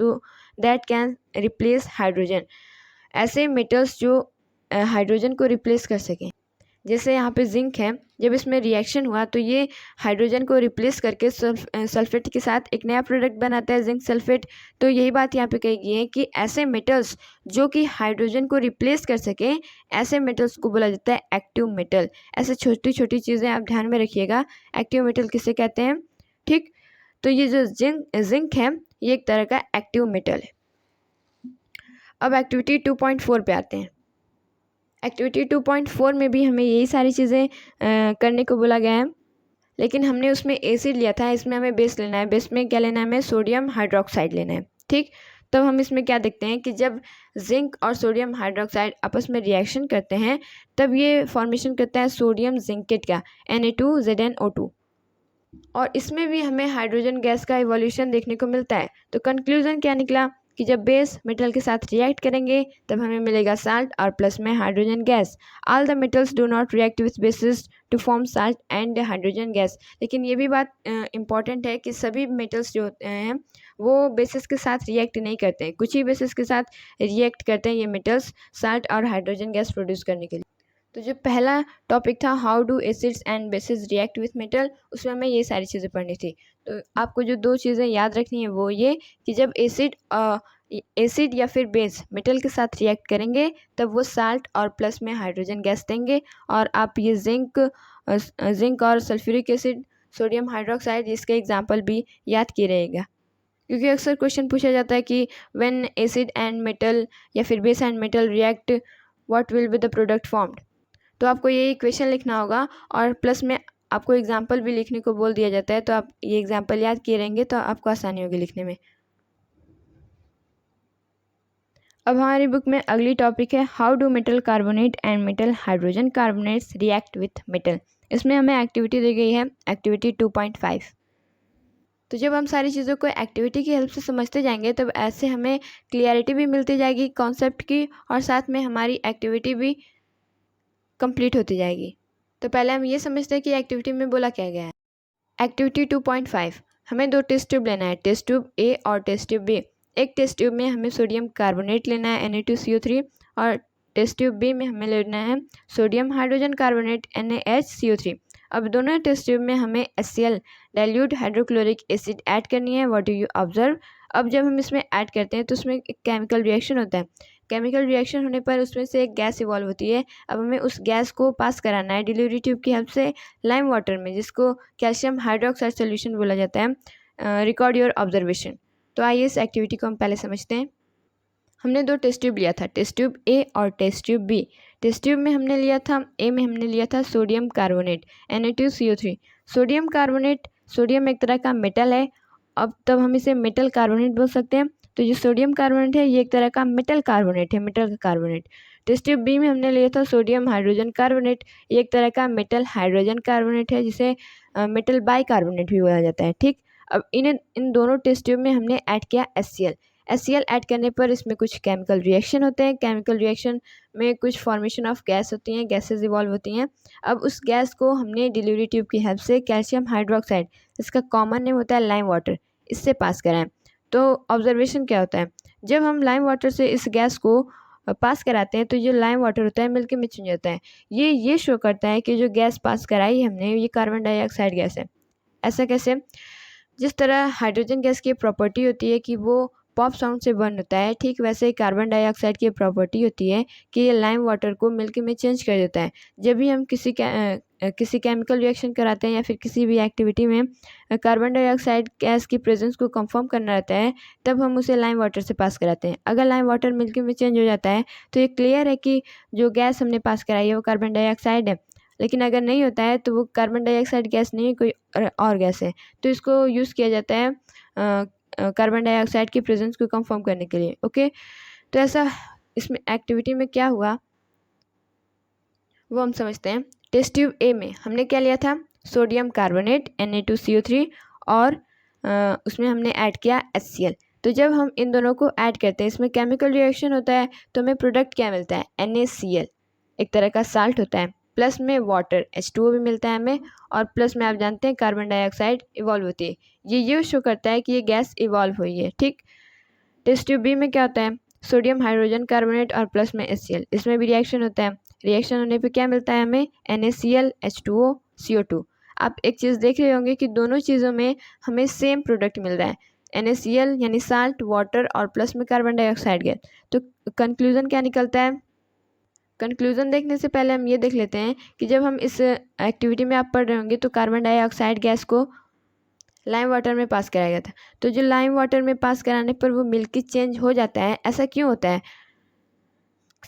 that can replace hydrogen. ऐसे मेटल्स जो हाइड्रोजन को रिप्लेस कर सकें। जैसे यहाँ पे जिंक है, जब इसमें रिएक्शन हुआ तो ये हाइड्रोजन को रिप्लेस करके सल्फेट के साथ एक नया प्रोडक्ट बनाता है, जिंक सल्फेट। तो यही बात यहाँ पे कही गई है कि ऐसे मेटल्स जो कि हाइड्रोजन को रिप्लेस कर सके, ऐसे मेटल्स को बोला जाता है एक्टिव मेटल। ऐसे छोटी छोटी चीज़ें आप ध्यान में रखिएगा, एक्टिव मेटल किसे कहते हैं। ठीक, तो ये जो जिंक है ये एक तरह का एक्टिव मेटल है। अब एक्टिविटी 2.4 पे आते हैं। एक्टिविटी 2.4 में भी हमें यही सारी चीज़ें करने को बोला गया है, लेकिन हमने उसमें एसिड लिया था, इसमें हमें बेस लेना है। बेस में क्या लेना है? हमें सोडियम हाइड्रोक्साइड लेना है। ठीक, तब हम इसमें क्या देखते हैं कि जब जिंक और सोडियम हाइड्रोक्साइड आपस में रिएक्शन करते हैं तब ये फॉर्मेशन करता है सोडियम जिंकेट का, Na2ZnO2। और इसमें भी हमें हाइड्रोजन गैस का इवोल्यूशन देखने को मिलता है। तो कंक्लूजन क्या निकला कि जब बेस मेटल के साथ रिएक्ट करेंगे तब हमें मिलेगा साल्ट और प्लस में hydrogen gas. All the metals do not react with bases to form salt and hydrogen gas. लेकिन ये भी बात इंपॉर्टेंट है कि सभी मेटल्स जो होते हैं वो बेसिस के साथ रिएक्ट नहीं करते हैं, कुछ ही बेसिस के साथ रिएक्ट करते हैं ये मेटल्स साल्ट और हाइड्रोजन गैस प्रोड्यूस करने के लिए। तो जो पहला टॉपिक था how do acids and bases react with metal, उसमें हमें ये सारी चीज़ें पढ़नी थी। तो आपको जो दो चीज़ें याद रखनी है वो ये कि जब एसिड या फिर बेस मेटल के साथ रिएक्ट करेंगे तब वो साल्ट और प्लस में हाइड्रोजन गैस देंगे। और आप ये जिंक और सल्फ्यूरिक एसिड, सोडियम हाइड्रोक्साइड, इसके एग्जाम्पल भी याद किए रहेगा, क्योंकि अक्सर क्वेश्चन पूछा जाता है कि व्हेन एसिड एंड मेटल या फिर base and metal react what will be the product formed. तो आपको ये इक्वेशन लिखना होगा और प्लस में आपको एग्जाम्पल भी लिखने को बोल दिया जाता है। तो आप ये एग्जाम्पल याद किए रहेंगे तो आपको आसानी होगी लिखने में। अब हमारी बुक में अगली टॉपिक है how do metal carbonate and metal hydrogen carbonates react with metal. इसमें हमें एक्टिविटी दी गई है, एक्टिविटी 2.5। तो जब हम सारी चीज़ों को एक्टिविटी की हेल्प से समझते जाएंगे तब ऐसे हमें क्लियरिटी भी मिलती जाएगी कॉन्सेप्ट की, और साथ में हमारी एक्टिविटी भी कंप्लीट होती जाएगी। तो पहले हम ये समझते हैं कि एक्टिविटी में बोला क्या गया है। एक्टिविटी 2.5, हमें दो टेस्ट ट्यूब लेना है, टेस्ट ट्यूब ए और टेस्ट ट्यूब बी। एक टेस्ट ट्यूब में हमें सोडियम कार्बोनेट लेना है Na2CO3 और टेस्ट ट्यूब बी में हमें लेना है सोडियम हाइड्रोजन कार्बोनेट NaHCO3। अब दोनों टेस्ट ट्यूब में हमें HCl dilute hydrochloric acid add करनी है। What do you observe? अब जब हम इसमें ऐड करते हैं तो उसमें एक केमिकल रिएक्शन होता है। केमिकल रिएक्शन होने पर उसमें से एक गैस इवॉल्व होती है। अब हमें उस गैस को पास कराना है डिलीवरी ट्यूब की हेल्प से लाइम वाटर में, जिसको कैल्शियम हाइड्रोक्साइड सोल्यूशन बोला जाता है। Record your observation. तो आइए इस एक्टिविटी को हम पहले समझते हैं। हमने दो टेस्ट ट्यूब लिया था, टेस्ट ट्यूब ए और test tube B. Test tube में हमने लिया था, ए में हमने लिया था sodium carbonate Na2CO3। Sodium carbonate, sodium एक तरह का मेटल है, अब तब हम इसे मेटल कार्बोनेट बोल सकते हैं। तो जो सोडियम कार्बोनेट है ये एक तरह का मेटल कार्बोनेट है, मेटल का कार्बोनेट। टेस्ट ट्यूब बी में हमने लिया था सोडियम हाइड्रोजन कार्बोनेट, ये एक तरह का मेटल हाइड्रोजन कार्बोनेट है जिसे मेटल बाई कार्बोनेट भी बोला जाता है। ठीक, अब इन दोनों टेस्ट ट्यूब में हमने ऐड किया HCl। HCl ऐड करने पर इसमें कुछ केमिकल रिएक्शन होते हैं, केमिकल रिएक्शन में कुछ फॉर्मेशन ऑफ गैस होती हैं, गैसेज इवॉल्व होती हैं। अब उस गैस को हमने डिलीवरी ट्यूब की हेल्प से कैल्शियम हाइड्रोक्साइड, इसका कॉमन नेम होता है लाइम वाटर, इससे पास कराएं। तो ऑब्जर्वेशन क्या होता है, जब हम लाइम वाटर से इस गैस को पास कराते हैं तो जो लाइम वाटर होता है मिल्की में चेंज होता है। ये शो करता है कि जो गैस पास कराई हमने ये कार्बन डाइऑक्साइड गैस है। ऐसा कैसे? जिस तरह हाइड्रोजन गैस की प्रॉपर्टी होती है कि वो पॉप साउंड से बर्न होता है, ठीक वैसे ही कार्बन डाइऑक्साइड की प्रॉपर्टी होती है कि ये लाइम वाटर को मिल्की में चेंज कर देता है। जब भी हम किसी केमिकल रिएक्शन कराते हैं या फिर किसी भी एक्टिविटी में कार्बन डाइऑक्साइड गैस की प्रेजेंस को कंफर्म करना रहता है, तब हम उसे लाइम वाटर से पास कराते हैं। अगर लाइम वाटर मिल्की में चेंज हो जाता है तो ये क्लियर है कि जो गैस हमने पास कराई है वो कार्बन डाइऑक्साइड है। लेकिन अगर नहीं होता है तो वो कार्बन डाइऑक्साइड गैस नहीं है, कोई और गैस है। तो इसको यूज़ किया जाता है कार्बन डाइऑक्साइड की प्रेजेंस को कंफर्म करने के लिए। ओके, तो ऐसा इसमें एक्टिविटी में क्या हुआ वो हम समझते हैं। टेस्ट ट्यूब ए में हमने क्या लिया था, सोडियम कार्बोनेट Na2CO3 और उसमें हमने ऐड किया HCl। तो जब हम इन दोनों को ऐड करते हैं इसमें केमिकल रिएक्शन होता है तो हमें प्रोडक्ट क्या मिलता है, NaCl, एक तरह का साल्ट होता है, प्लस में वाटर H2O भी मिलता है हमें, और प्लस में आप जानते हैं कार्बन डाइऑक्साइड इवॉल्व होती है। ये शो करता है कि ये गैस इवॉल्व हुई है। ठीक, टेस्ट ट्यूब बी में क्या होता है, सोडियम हाइड्रोजन कार्बोनेट और प्लस में HCl, इसमें भी रिएक्शन होता है। रिएक्शन होने पे क्या मिलता है हमें, NaCl, H2O, CO2। आप एक चीज़ देख रहे होंगे कि दोनों चीज़ों में हमें सेम प्रोडक्ट मिल रहा है, NaCl यानी साल्ट, वाटर और प्लस में कार्बन डाइऑक्साइड गैस। तो कंक्लूजन क्या निकलता है? कंक्लूजन देखने से पहले हम ये देख लेते हैं कि जब हम इस एक्टिविटी में आप पढ़ रहे होंगे तो कार्बन डाइऑक्साइड गैस को लाइम वाटर में पास कराया गया था। तो जो लाइम वाटर में पास कराने पर वो मिल्की चेंज हो जाता है, ऐसा क्यों होता है?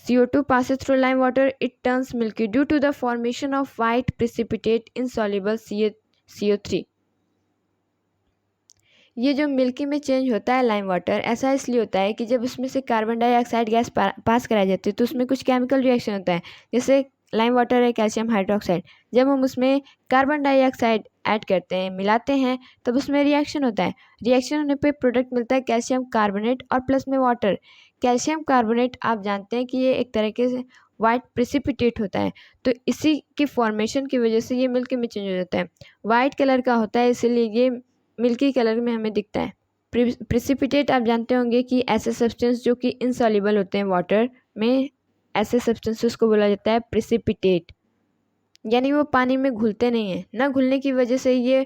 CO2 passes through lime water, it turns milky due to the formation of white precipitate insoluble CO3। ये जो मिल्की में चेंज होता है लाइम वाटर, ऐसा इसलिए होता है कि जब उसमें से कार्बन डाइऑक्साइड गैस पास कराई जाती है तो उसमें कुछ केमिकल रिएक्शन होता है। जैसे लाइम वाटर है कैल्शियम हाइड्रोक्साइड, जब हम उसमें कार्बन डाइऑक्साइड ऐड करते हैं, मिलाते हैं, तब उसमें रिएक्शन होता है। रिएक्शन होने पे प्रोडक्ट मिलता है कैल्शियम कार्बोनेट और प्लस में वाटर। कैल्शियम कार्बोनेट आप जानते हैं कि ये एक तरीके से वाइट प्रेसिपिटेट होता है, तो इसी की फॉर्मेशन की वजह से ये मिल्की में चेंज हो जाता है। वाइट कलर का होता है इसलिए ये मिल्की कलर में हमें दिखता है। प्रेसिपिटेट आप जानते होंगे कि ऐसे सब्सटेंस जो कि इनसॉल्युबल होते हैं वाटर में, ऐसे सब्सटेंसेस को बोला जाता है प्रेसिपिटेट, यानी वो पानी में घुलते नहीं हैं। ना घुलने की वजह से ये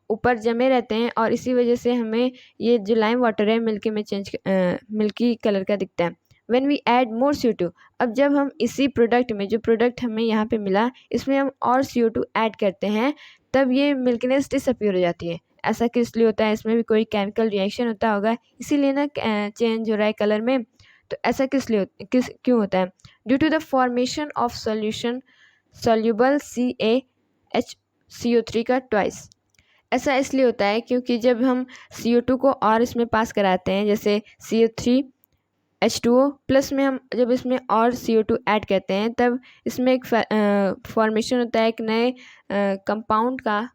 ऊपर जमे रहते हैं और इसी वजह से हमें ये जो लाइम वाटर है मिल्की कलर का दिखता है। When we add more CO2, अब जब हम इसी प्रोडक्ट में, जो प्रोडक्ट हमें यहाँ पे मिला, इसमें हम और CO2 ऐड करते हैं, तब ये मिल्कीनेस डिसअपीयर हो जाती है। ऐसा किस लिए होता है? इसमें भी कोई केमिकल रिएक्शन होता होगा, इसीलिए ना चेंज हो रहा है कलर में। तो ऐसा क्यों होता है? Due to the formation of solution soluble CaHCO3 का ट्वाइस। ऐसा इसलिए होता है क्योंकि जब हम CO2 को और इसमें पास कराते हैं, जैसे CO3 H2O प्लस में हम जब इसमें और CO2 ऐड करते हैं, तब इसमें एक फॉर्मेशन होता है एक नए कंपाउंड का,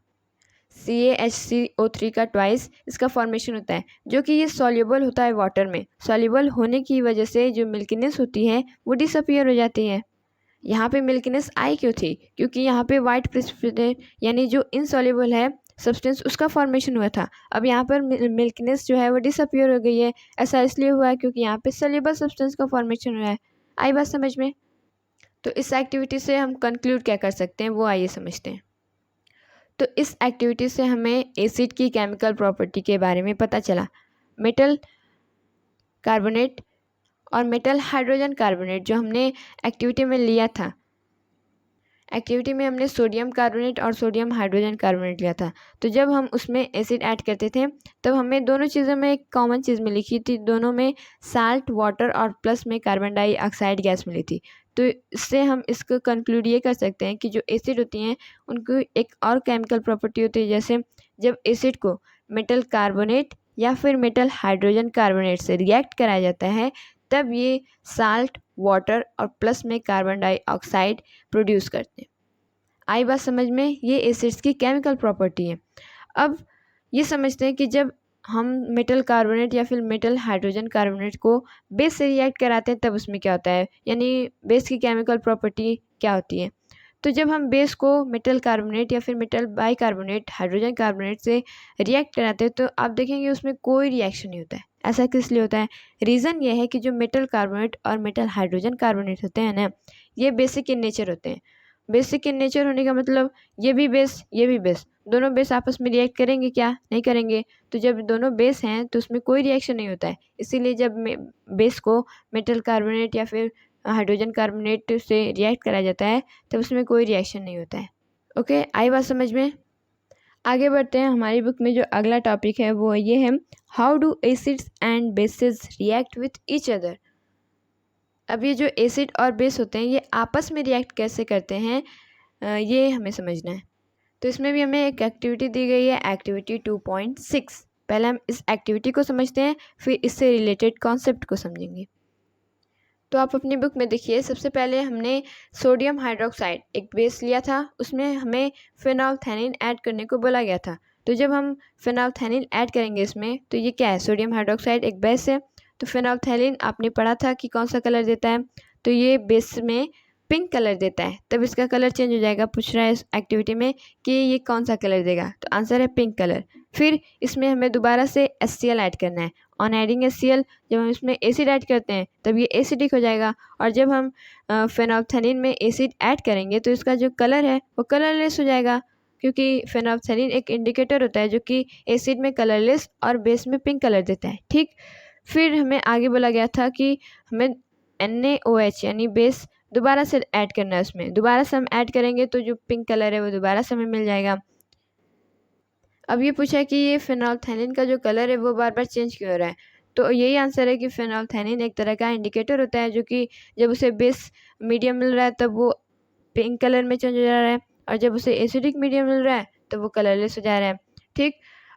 CaHCO3 का ट्वाइस, इसका फॉर्मेशन होता है, जो कि ये सॉल्युबल होता है वाटर में। सॉल्युबल होने की वजह से जो मिल्कीनेस होती है वो डिसअपीयर हो जाती है। यहाँ पे मिल्कीनेस आई क्यों थी? क्योंकि यहाँ पे वाइट प्रेसिपिटेट यानी जो इनसॉल्युबल है सब्सटेंस, उसका फॉर्मेशन हुआ था। अब यहाँ पर मिल्कीनेस जो है वो डिसअपीयर हो गई है। ऐसा इसलिए हुआ है क्योंकि यहाँ पे सॉल्युबल सब्सटेंस का फॉर्मेशन हुआ है। आई बात समझ में? तो इस एक्टिविटी से हम कंक्लूड क्या कर सकते हैं वो आइए समझते हैं। तो इस एक्टिविटी से हमें एसिड की केमिकल प्रॉपर्टी के बारे में पता चला। मेटल कार्बोनेट और मेटल हाइड्रोजन कार्बोनेट जो हमने एक्टिविटी में लिया था, एक्टिविटी में हमने सोडियम कार्बोनेट और सोडियम हाइड्रोजन कार्बोनेट लिया था। तो जब हम उसमें एसिड ऐड करते थे तब हमें दोनों चीज़ों में एक कॉमन चीज़ मिली थी, दोनों में साल्ट, वाटर और प्लस में कार्बन डाइऑक्साइड गैस मिली थी। तो इससे हम इसको कंक्लूड ये कर सकते हैं कि जो एसिड होती हैं उनको एक और केमिकल प्रॉपर्टी होती है, जैसे जब एसिड को मेटल कार्बोनेट या फिर मेटल हाइड्रोजन कार्बोनेट से रिएक्ट कराया जाता है, तब ये साल्ट, वाटर और प्लस में कार्बन डाइऑक्साइड प्रोड्यूस करते हैं। आई बात समझ में? ये एसिड्स की केमिकल प्रॉपर्टी है। अब ये समझते हैं कि जब हम मेटल कार्बोनेट या फिर मेटल हाइड्रोजन कार्बोनेट को बेस से रिएक्ट कराते हैं तब उसमें क्या होता है, यानी बेस की केमिकल प्रॉपर्टी क्या होती है। तो जब हम बेस को मेटल कार्बोनेट या फिर मेटल बाइकार्बोनेट हाइड्रोजन कार्बोनेट से रिएक्ट कराते हैं तो आप देखेंगे उसमें कोई रिएक्शन नहीं होता है। ऐसा किस लिए होता है? रीज़न ये है कि जो मेटल कार्बोनेट और मेटल हाइड्रोजन कार्बोनेट होते हैं ना, ये बेसिक इन नेचर होते हैं। बेसिक इन नेचर होने का मतलब ये भी बेस, दोनों बेस आपस में रिएक्ट करेंगे क्या? नहीं करेंगे। तो जब दोनों बेस हैं तो उसमें कोई रिएक्शन नहीं होता है। इसीलिए जब बेस को मेटल कार्बोनेट या फिर हाइड्रोजन कार्बोनेट से रिएक्ट कराया जाता है तब उसमें कोई रिएक्शन नहीं होता है। ओके, आई बात समझ में? आगे बढ़ते हैं। हमारी बुक में जो अगला टॉपिक है वो ये है, how do acids and bases react with each other. अब ये जो एसिड और बेस होते हैं ये आपस में रिएक्ट कैसे करते हैं, ये हमें समझना है। तो इसमें भी हमें एक एक्टिविटी दी गई है, एक्टिविटी 2.6। पहले हम इस एक्टिविटी को समझते हैं, फिर इससे रिलेटेड कॉन्सेप्ट को समझेंगे। तो आप अपनी बुक में देखिए, सबसे पहले हमने सोडियम हाइड्रोक्साइड एक बेस लिया था, उसमें हमें फिनोल्फथालीन ऐड करने को बोला गया था। तो जब हम फिनोल्फथालीन ऐड करेंगे इसमें, तो ये क्या है, सोडियम हाइड्रोक्साइड एक बेस है। तो फिनोल्फथालीन आपने पढ़ा था कि कौन सा कलर देता है, तो ये बेस में पिंक कलर देता है, तब इसका कलर चेंज हो जाएगा। पूछ रहा है इस एक्टिविटी में कि ये कौन सा कलर देगा, तो आंसर है पिंक कलर। फिर इसमें हमें दोबारा से HCl ऐड करना है। ऑन एडिंग HCl, जब हम इसमें एसिड ऐड करते हैं तब ये एसिडिक हो जाएगा, और जब हम फिनोल्फथालीन में एसिड ऐड करेंगे तो इसका जो कलर है वो कलरलेस हो जाएगा, क्योंकि फिनोल्फथालीन एक इंडिकेटर होता है जो कि एसिड में कलरलेस और बेस में पिंक कलर देता है। ठीक, फिर हमें आगे बोला गया था कि हमें NaOH यानी बेस दोबारा से ऐड करना है। उसमें दोबारा से हम ऐड करेंगे तो जो पिंक कलर है वो दोबारा से हमें मिल जाएगा। अब ये पूछा है कि ये फिनोल्फथालीन का जो कलर है वो बार बार चेंज क्यों हो रहा है, तो यही आंसर है कि फिनोल्फथालीन एक तरह का इंडिकेटर होता है जो कि जब उसे बेस मीडियम मिल रहा है तब वो पिंक कलर में चेंज हो जा रहा है, और जब उसे एसिडिक मीडियम मिल रहा है तो वो कलरलेस हो जा रहा है। ठीक,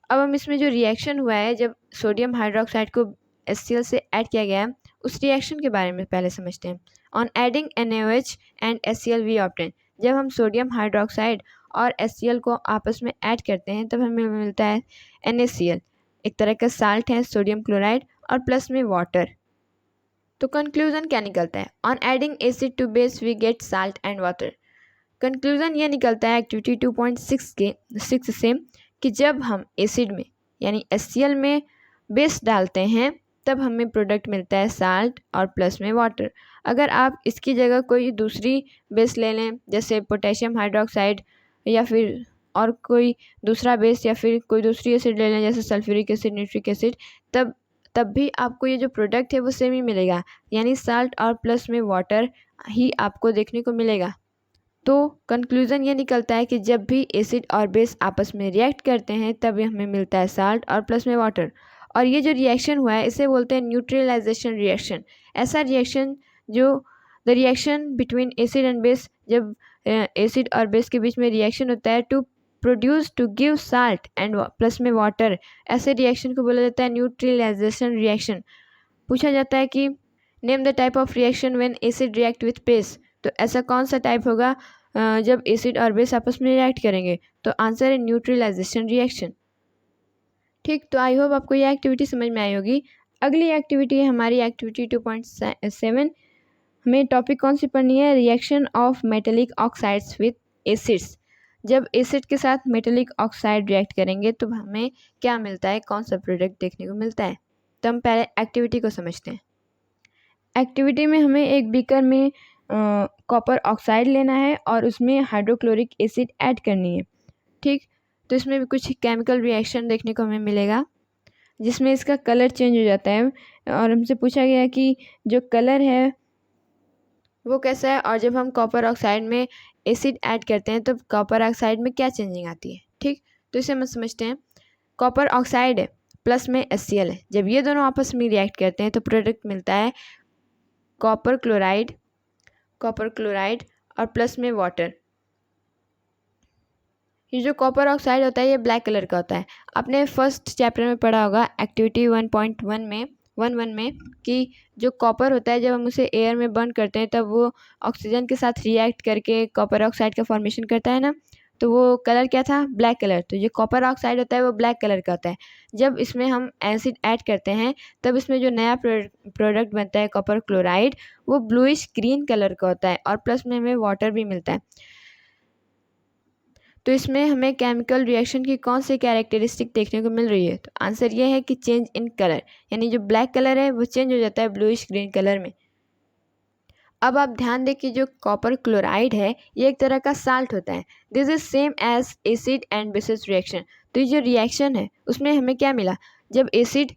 अब हम इसमें जो रिएक्शन हुआ है जब सोडियम हाइड्रोक्साइड को HCl से ऐड किया गया है, उस रिएक्शन के बारे में पहले समझते हैं। On adding NaOH and HCl we obtain, जब हम सोडियम हाइड्रोक्साइड और HCl को आपस में ऐड करते हैं तब हमें मिलता है NaCl, एक तरह का साल्ट है, सोडियम क्लोराइड और प्लस में वाटर। तो कंक्लूजन क्या निकलता है, on adding acid to base we get salt and water. Conclusion ये निकलता है एक्टिविटी 2.6 से कि जब हम एसिड में यानी HCl में बेस डालते हैं तब हमें प्रोडक्ट मिलता है साल्ट और प्लस में वाटर। अगर आप इसकी जगह कोई दूसरी बेस ले लें, जैसे पोटेशियम हाइड्रोक्साइड या फिर और कोई दूसरा बेस या फिर कोई दूसरी एसिड ले लें जैसे सल्फ्यूरिक एसिड, न्यूट्रिक एसिड, तब भी आपको ये जो प्रोडक्ट है वो सेम ही मिलेगा, यानी साल्ट और प्लस में वाटर ही आपको देखने को मिलेगा। तो कंक्लूज़न ये निकलता है कि जब भी एसिड और बेस आपस में रिएक्ट करते हैं तब हमें मिलता है साल्ट और प्लस में वाटर। और ये जो रिएक्शन हुआ है इसे बोलते हैं न्यूट्रलाइजेशन रिएक्शन। ऐसा रिएक्शन जो the reaction between acid and base, जब एसिड और बेस के बीच में रिएक्शन होता है to give salt and plus में वाटर, ऐसे रिएक्शन को बोला जाता है न्यूट्रलाइजेशन रिएक्शन। पूछा जाता है कि name the type of reaction when acid react with base, तो ऐसा कौन सा टाइप होगा जब एसिड और बेस आपस में रिएक्ट करेंगे, तो आंसर है न्यूट्रलाइजेशन रिएक्शन। ठीक, तो आई होप आपको ये एक्टिविटी समझ में आई होगी। अगली एक्टिविटी है हमारी एक्टिविटी 2.7। हमें टॉपिक कौन सी पढ़नी है, reaction of metallic oxides with acids. जब एसिड के साथ मेटेलिक ऑक्साइड रिएक्ट करेंगे तो हमें क्या मिलता है, कौन सा प्रोडक्ट देखने को मिलता है। तो हम पहले एक्टिविटी को समझते हैं। एक्टिविटी में हमें एक बीकर में कॉपर ऑक्साइड लेना है और उसमें हाइड्रोक्लोरिक एसिड ऐड करनी है। ठीक, तो इसमें भी कुछ केमिकल रिएक्शन देखने को हमें मिलेगा जिसमें इसका कलर चेंज हो जाता है, और हमसे पूछा गया है कि जो कलर है वो कैसा है, और जब हम कॉपर ऑक्साइड में एसिड ऐड करते हैं तो कॉपर ऑक्साइड में क्या चेंजिंग आती है। ठीक, तो इसे हम समझते हैं। कॉपर ऑक्साइड है प्लस में HCl है, जब ये दोनों आपस में रिएक्ट करते हैं तो प्रोडक्ट मिलता है कॉपर क्लोराइड और प्लस में वाटर। ये जो कॉपर ऑक्साइड होता है ये ब्लैक कलर का होता है। आपने फर्स्ट चैप्टर में पढ़ा होगा एक्टिविटी 1.1 में 1.1 में कि जो कॉपर होता है जब हम उसे एयर में बर्न करते हैं तब वो ऑक्सीजन के साथ रिएक्ट करके कॉपर ऑक्साइड का फॉर्मेशन करता है ना, तो वो कलर क्या था, ब्लैक कलर। तो ये कॉपर ऑक्साइड होता है वो ब्लैक कलर का होता है। जब इसमें हम एसिड ऐड करते हैं तब इसमें जो नया प्रोडक्ट बनता है कॉपर क्लोराइड वो ब्लूइश ग्रीन कलर का होता है और प्लस में हमें वाटर भी मिलता है। तो इसमें हमें केमिकल रिएक्शन की कौन सी कैरेक्टरिस्टिक देखने को मिल रही है, तो आंसर ये है कि चेंज इन कलर, यानी जो ब्लैक कलर है वो चेंज हो जाता है ब्लूइश ग्रीन कलर में। अब आप ध्यान दें कि जो कॉपर क्लोराइड है ये एक तरह का साल्ट होता है। This is same as acid and bases reaction. तो ये जो रिएक्शन है उसमें हमें क्या मिला, जब एसिड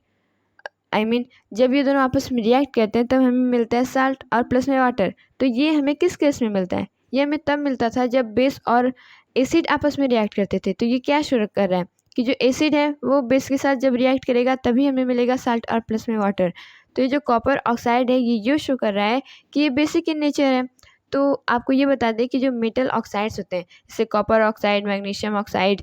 जब ये दोनों आपस में रिएक्ट करते हैं तब हमें मिलता है साल्ट और प्लस में वाटर। तो ये हमें किस केस में मिलता है, ये हमें तब मिलता था जब बेस और एसिड आपस में रिएक्ट करते थे। तो ये क्या शो कर रहा है कि जो एसिड है वो बेस के साथ जब रिएक्ट करेगा तभी हमें मिलेगा साल्ट और प्लस में वाटर। तो ये जो कॉपर ऑक्साइड है ये शो कर रहा है कि ये बेसिक इन नेचर है। तो आपको ये बता दें कि जो मेटल ऑक्साइड्स होते हैं जैसे copper oxide, magnesium oxide,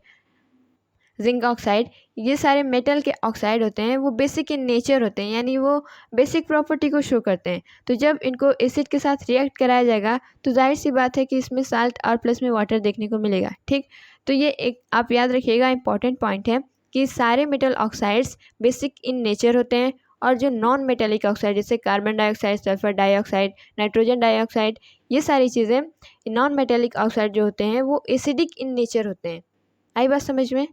zinc oxide, ये सारे मेटल के ऑक्साइड होते हैं वो बेसिक इन नेचर होते हैं, यानी वो बेसिक प्रॉपर्टी को शो करते हैं। तो जब इनको एसिड के साथ रिएक्ट कराया जाएगा तो जाहिर सी बात है कि इसमें साल्ट और प्लस में वाटर देखने को मिलेगा। ठीक, तो ये एक आप याद रखिएगा इंपॉर्टेंट पॉइंट है कि सारे metal oxides basic in nature होते हैं और जो नॉन मेटेलिक ऑक्साइड जैसे carbon dioxide, sulphur dioxide, nitrogen dioxide, ये सारी चीज़ें नॉन मेटेलिक ऑक्साइड जो होते हैं वो एसिडिक इन नेचर होते हैं। आई बात समझ में?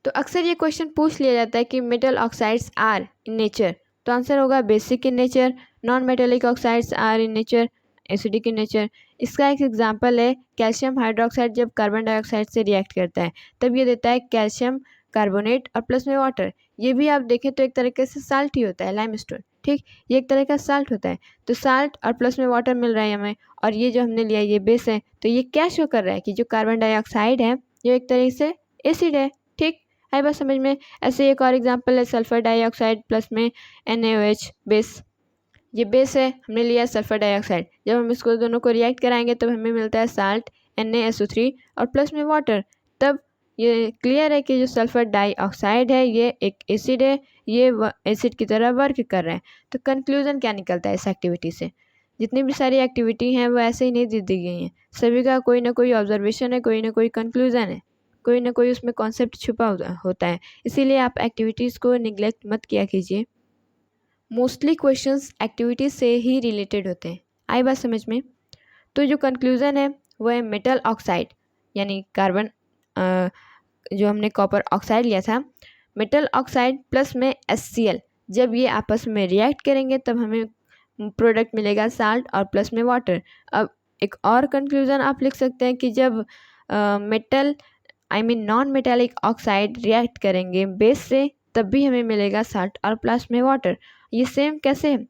तो अक्सर ये क्वेश्चन पूछ लिया जाता है कि metal oxides are in nature, तो आंसर होगा basic in nature. Non metallic oxides are in nature acidic in nature. इसका एक एग्जांपल है कैल्शियम हाइड्रोक्साइड जब कार्बन डाइऑक्साइड से रिएक्ट करता है तब ये देता है कैल्शियम कार्बोनेट और प्लस में वाटर। ये भी आप देखें तो एक तरीके से साल्ट ही होता है, लाइमस्टोन। ठीक, ये एक तरह का साल्ट होता है। तो साल्ट और प्लस में वाटर मिल रहा है हमें और ये जो हमने लिया ये बेस है। तो ये क्या शो कर रहा है कि जो कार्बन डाइऑक्साइड है ये एक तरीके से एसिड है। ठीक, आई बात समझ में? ऐसे एक और एग्जांपल है सल्फर डाइऑक्साइड प्लस में NaOH बेस। ये बेस है, हमने लिया सल्फर डाइऑक्साइड, जब हम इसको दोनों को रिएक्ट कराएंगे तब हमें मिलता है साल्ट NaSO3 और प्लस में वाटर। तब ये क्लियर है कि जो सल्फर डाइऑक्साइड है ये एक एसिड है, ये एसिड की तरह वर्क कर रहा है। तो कंक्लूजन क्या निकलता है इस एक्टिविटी से? जितनी भी सारी एक्टिविटी हैं वो ऐसे ही नहीं दी गई हैं, सभी का कोई ना कोई ऑब्जर्वेशन है, कोई ना कोई कंक्लूजन है, कोई ना कोई उसमें कॉन्सेप्ट छुपा होता है। इसीलिए आप एक्टिविटीज़ को निगलेक्ट मत किया कीजिए। मोस्टली क्वेश्चंस एक्टिविटीज़ से ही रिलेटेड होते हैं। आई बात समझ में? तो जो कंक्लूज़न है वो है मेटल ऑक्साइड यानी कार्बन जो हमने कॉपर ऑक्साइड लिया था, मेटल ऑक्साइड प्लस में HCl जब ये आपस में रिएक्ट करेंगे तब हमें प्रोडक्ट मिलेगा साल्ट और प्लस में वाटर। अब एक और कंक्लूज़न आप लिख सकते हैं कि जब metal non metallic oxide react करेंगे बेस से तब भी हमें मिलेगा साल्ट और प्लस में वाटर। ये सेम कैसे है?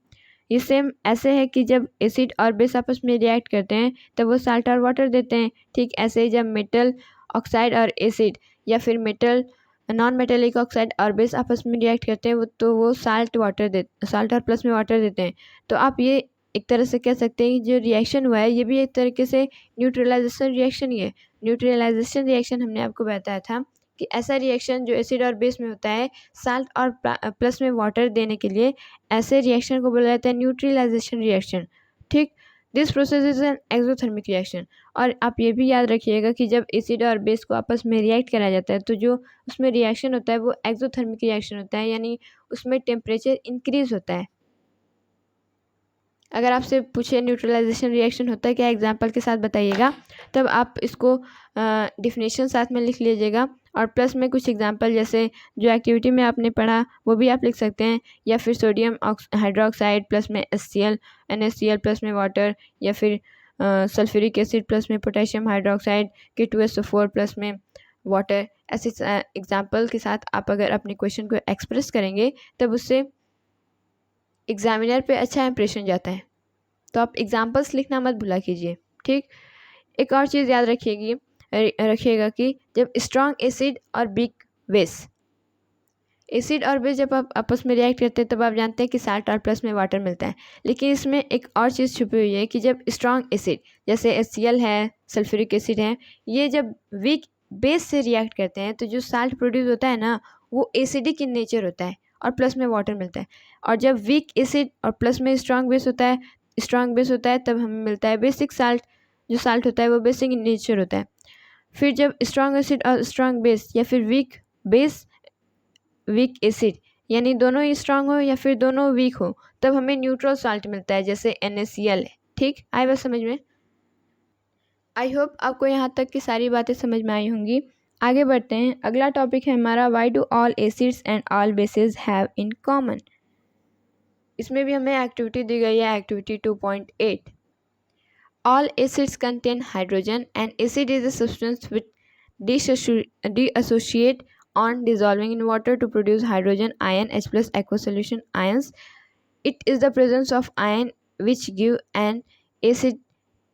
ये सेम ऐसे है कि जब एसिड और बेस आपस में रिएक्ट करते हैं तब वो साल्ट और वाटर देते हैं। ठीक ऐसे ही जब मेटल ऑक्साइड और एसिड या फिर मेटल नॉन मेटेलिक ऑक्साइड और बेस आपस में रिएक्ट करते हैं तो वो साल्ट और प्लस में वाटर देते हैं। तो आप ये एक तरह से कह सकते हैं कि जो रिएक्शन हुआ है ये भी एक तरीके से न्यूट्रलाइजेशन रिएक्शन ही है। न्यूट्रलाइजेशन रिएक्शन हमने आपको बताया था कि ऐसा रिएक्शन जो एसिड और बेस में होता है साल्ट और प्लस में वाटर देने के लिए, ऐसे रिएक्शन को बोला जाता है न्यूट्रलाइजेशन रिएक्शन। ठीक, this process is an exothermic reaction. और आप ये भी याद रखिएगा कि जब एसिड और बेस को आपस में रिएक्ट कराया जाता है तो जो उसमें रिएक्शन होता है वो एक्सोथर्मिक रिएक्शन होता है, यानी उसमें टेम्परेचर इंक्रीज होता है। अगर आपसे पूछे न्यूट्रलाइजेशन रिएक्शन होता है क्या, एग्जाम्पल के साथ बताइएगा, तब आप इसको डिफिनेशन साथ में लिख लीजिएगा और प्लस में कुछ एग्जांपल जैसे जो एक्टिविटी में आपने पढ़ा वो भी आप लिख सकते हैं, या फिर सोडियम हाइड्रोक्साइड प्लस में HCl NaCl प्लस में वाटर, या फिर सल्फ्यूरिक एसिड प्लस में पोटेशियम हाइड्रोक्साइड K2SO4 प्लस में वाटर। ऐसे एग्जांपल के साथ आप अगर अपने क्वेश्चन को एक्सप्रेस करेंगे तब उससे एग्जामिनर पे अच्छा इंप्रेशन जाता है। तो आप एग्जांपल्स लिखना मत भूला कीजिए। ठीक, एक और चीज़ याद रखिएगा कि जब स्ट्रॉन्ग एसिड और वीक बेस, एसिड और बेस जब आप आपस में रिएक्ट करते हैं तब आप जानते हैं कि साल्ट और प्लस में वाटर मिलता है। लेकिन इसमें एक और चीज़ छुपी हुई है कि जब स्ट्रॉन्ग एसिड जैसे HCl है, सल्फ्यूरिक एसिड है, ये जब वीक बेस से रिएक्ट करते हैं तो जो साल्ट प्रोड्यूस होता है ना वो एसिडिक इन नेचर होता है और प्लस में वाटर मिलता है। और जब वीक एसिड और प्लस में स्ट्रॉन्ग बेस होता है तब हमें मिलता है बेसिक साल्ट। जो साल्ट होता है वो बेसिक इन नेचर होता है। फिर जब स्ट्रॉन्ग एसिड और स्ट्रॉन्ग बेस या फिर वीक बेस वीक एसिड यानी दोनों ही स्ट्रांग हो या फिर दोनों वीक हो तब हमें न्यूट्रल साल्ट मिलता है, जैसे NaCl है। ठीक, आई बात समझ में? आई होप आपको यहाँ तक की सारी बातें समझ में आई होंगी। आगे बढ़ते हैं। अगला टॉपिक है हमारा why do all acids and all basis have in common. इसमें भी हमें एक्टिविटी दी गई है, activity 2.8। All acids contain hydrogen and acid is a substance which deassociate on dissolving in water to produce hydrogen ion H plus aqueous solution ions. It is the presence of ion which give an acid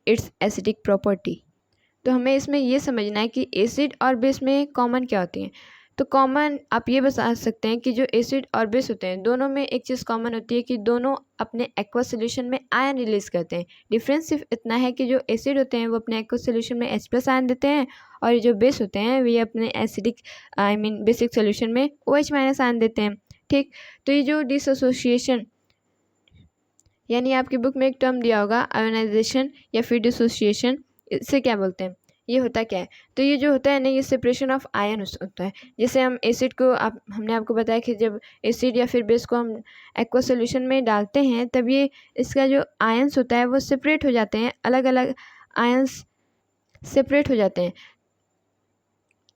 its acidic property. तो हमें इसमें ये समझना है कि acid और base में common क्या होती हैं। तो कॉमन आप ये बता सकते हैं कि जो एसिड और बेस होते हैं दोनों में एक चीज़ कॉमन होती है कि दोनों अपने एक्वस सोल्यूशन में आयन रिलीज करते हैं। डिफरेंस सिर्फ इतना है कि जो एसिड होते हैं वो अपने एक्वस सोल्यूशन में H+ आयन देते हैं और ये जो बेस होते हैं वे अपने एसिडिक बेसिक सोल्यूशन में OH- आयन देते हैं। ठीक, तो ये जो डिसोसिएशन यानी आपकी बुक में एक टर्म दिया होगा आयोनाइजेशन या फिर डिसोसिएशन, इससे क्या बोलते हैं, ये होता क्या है? तो ये जो होता है ना ये सेपरेशन ऑफ आयन होता है। जैसे हम एसिड को हमने आपको बताया कि जब एसिड या फिर बेस को हम एक्वा सोल्यूशन में डालते हैं तब ये इसका जो आयन्स होता है वो सेपरेट हो जाते हैं, अलग अलग आयन्स सेपरेट हो जाते हैं।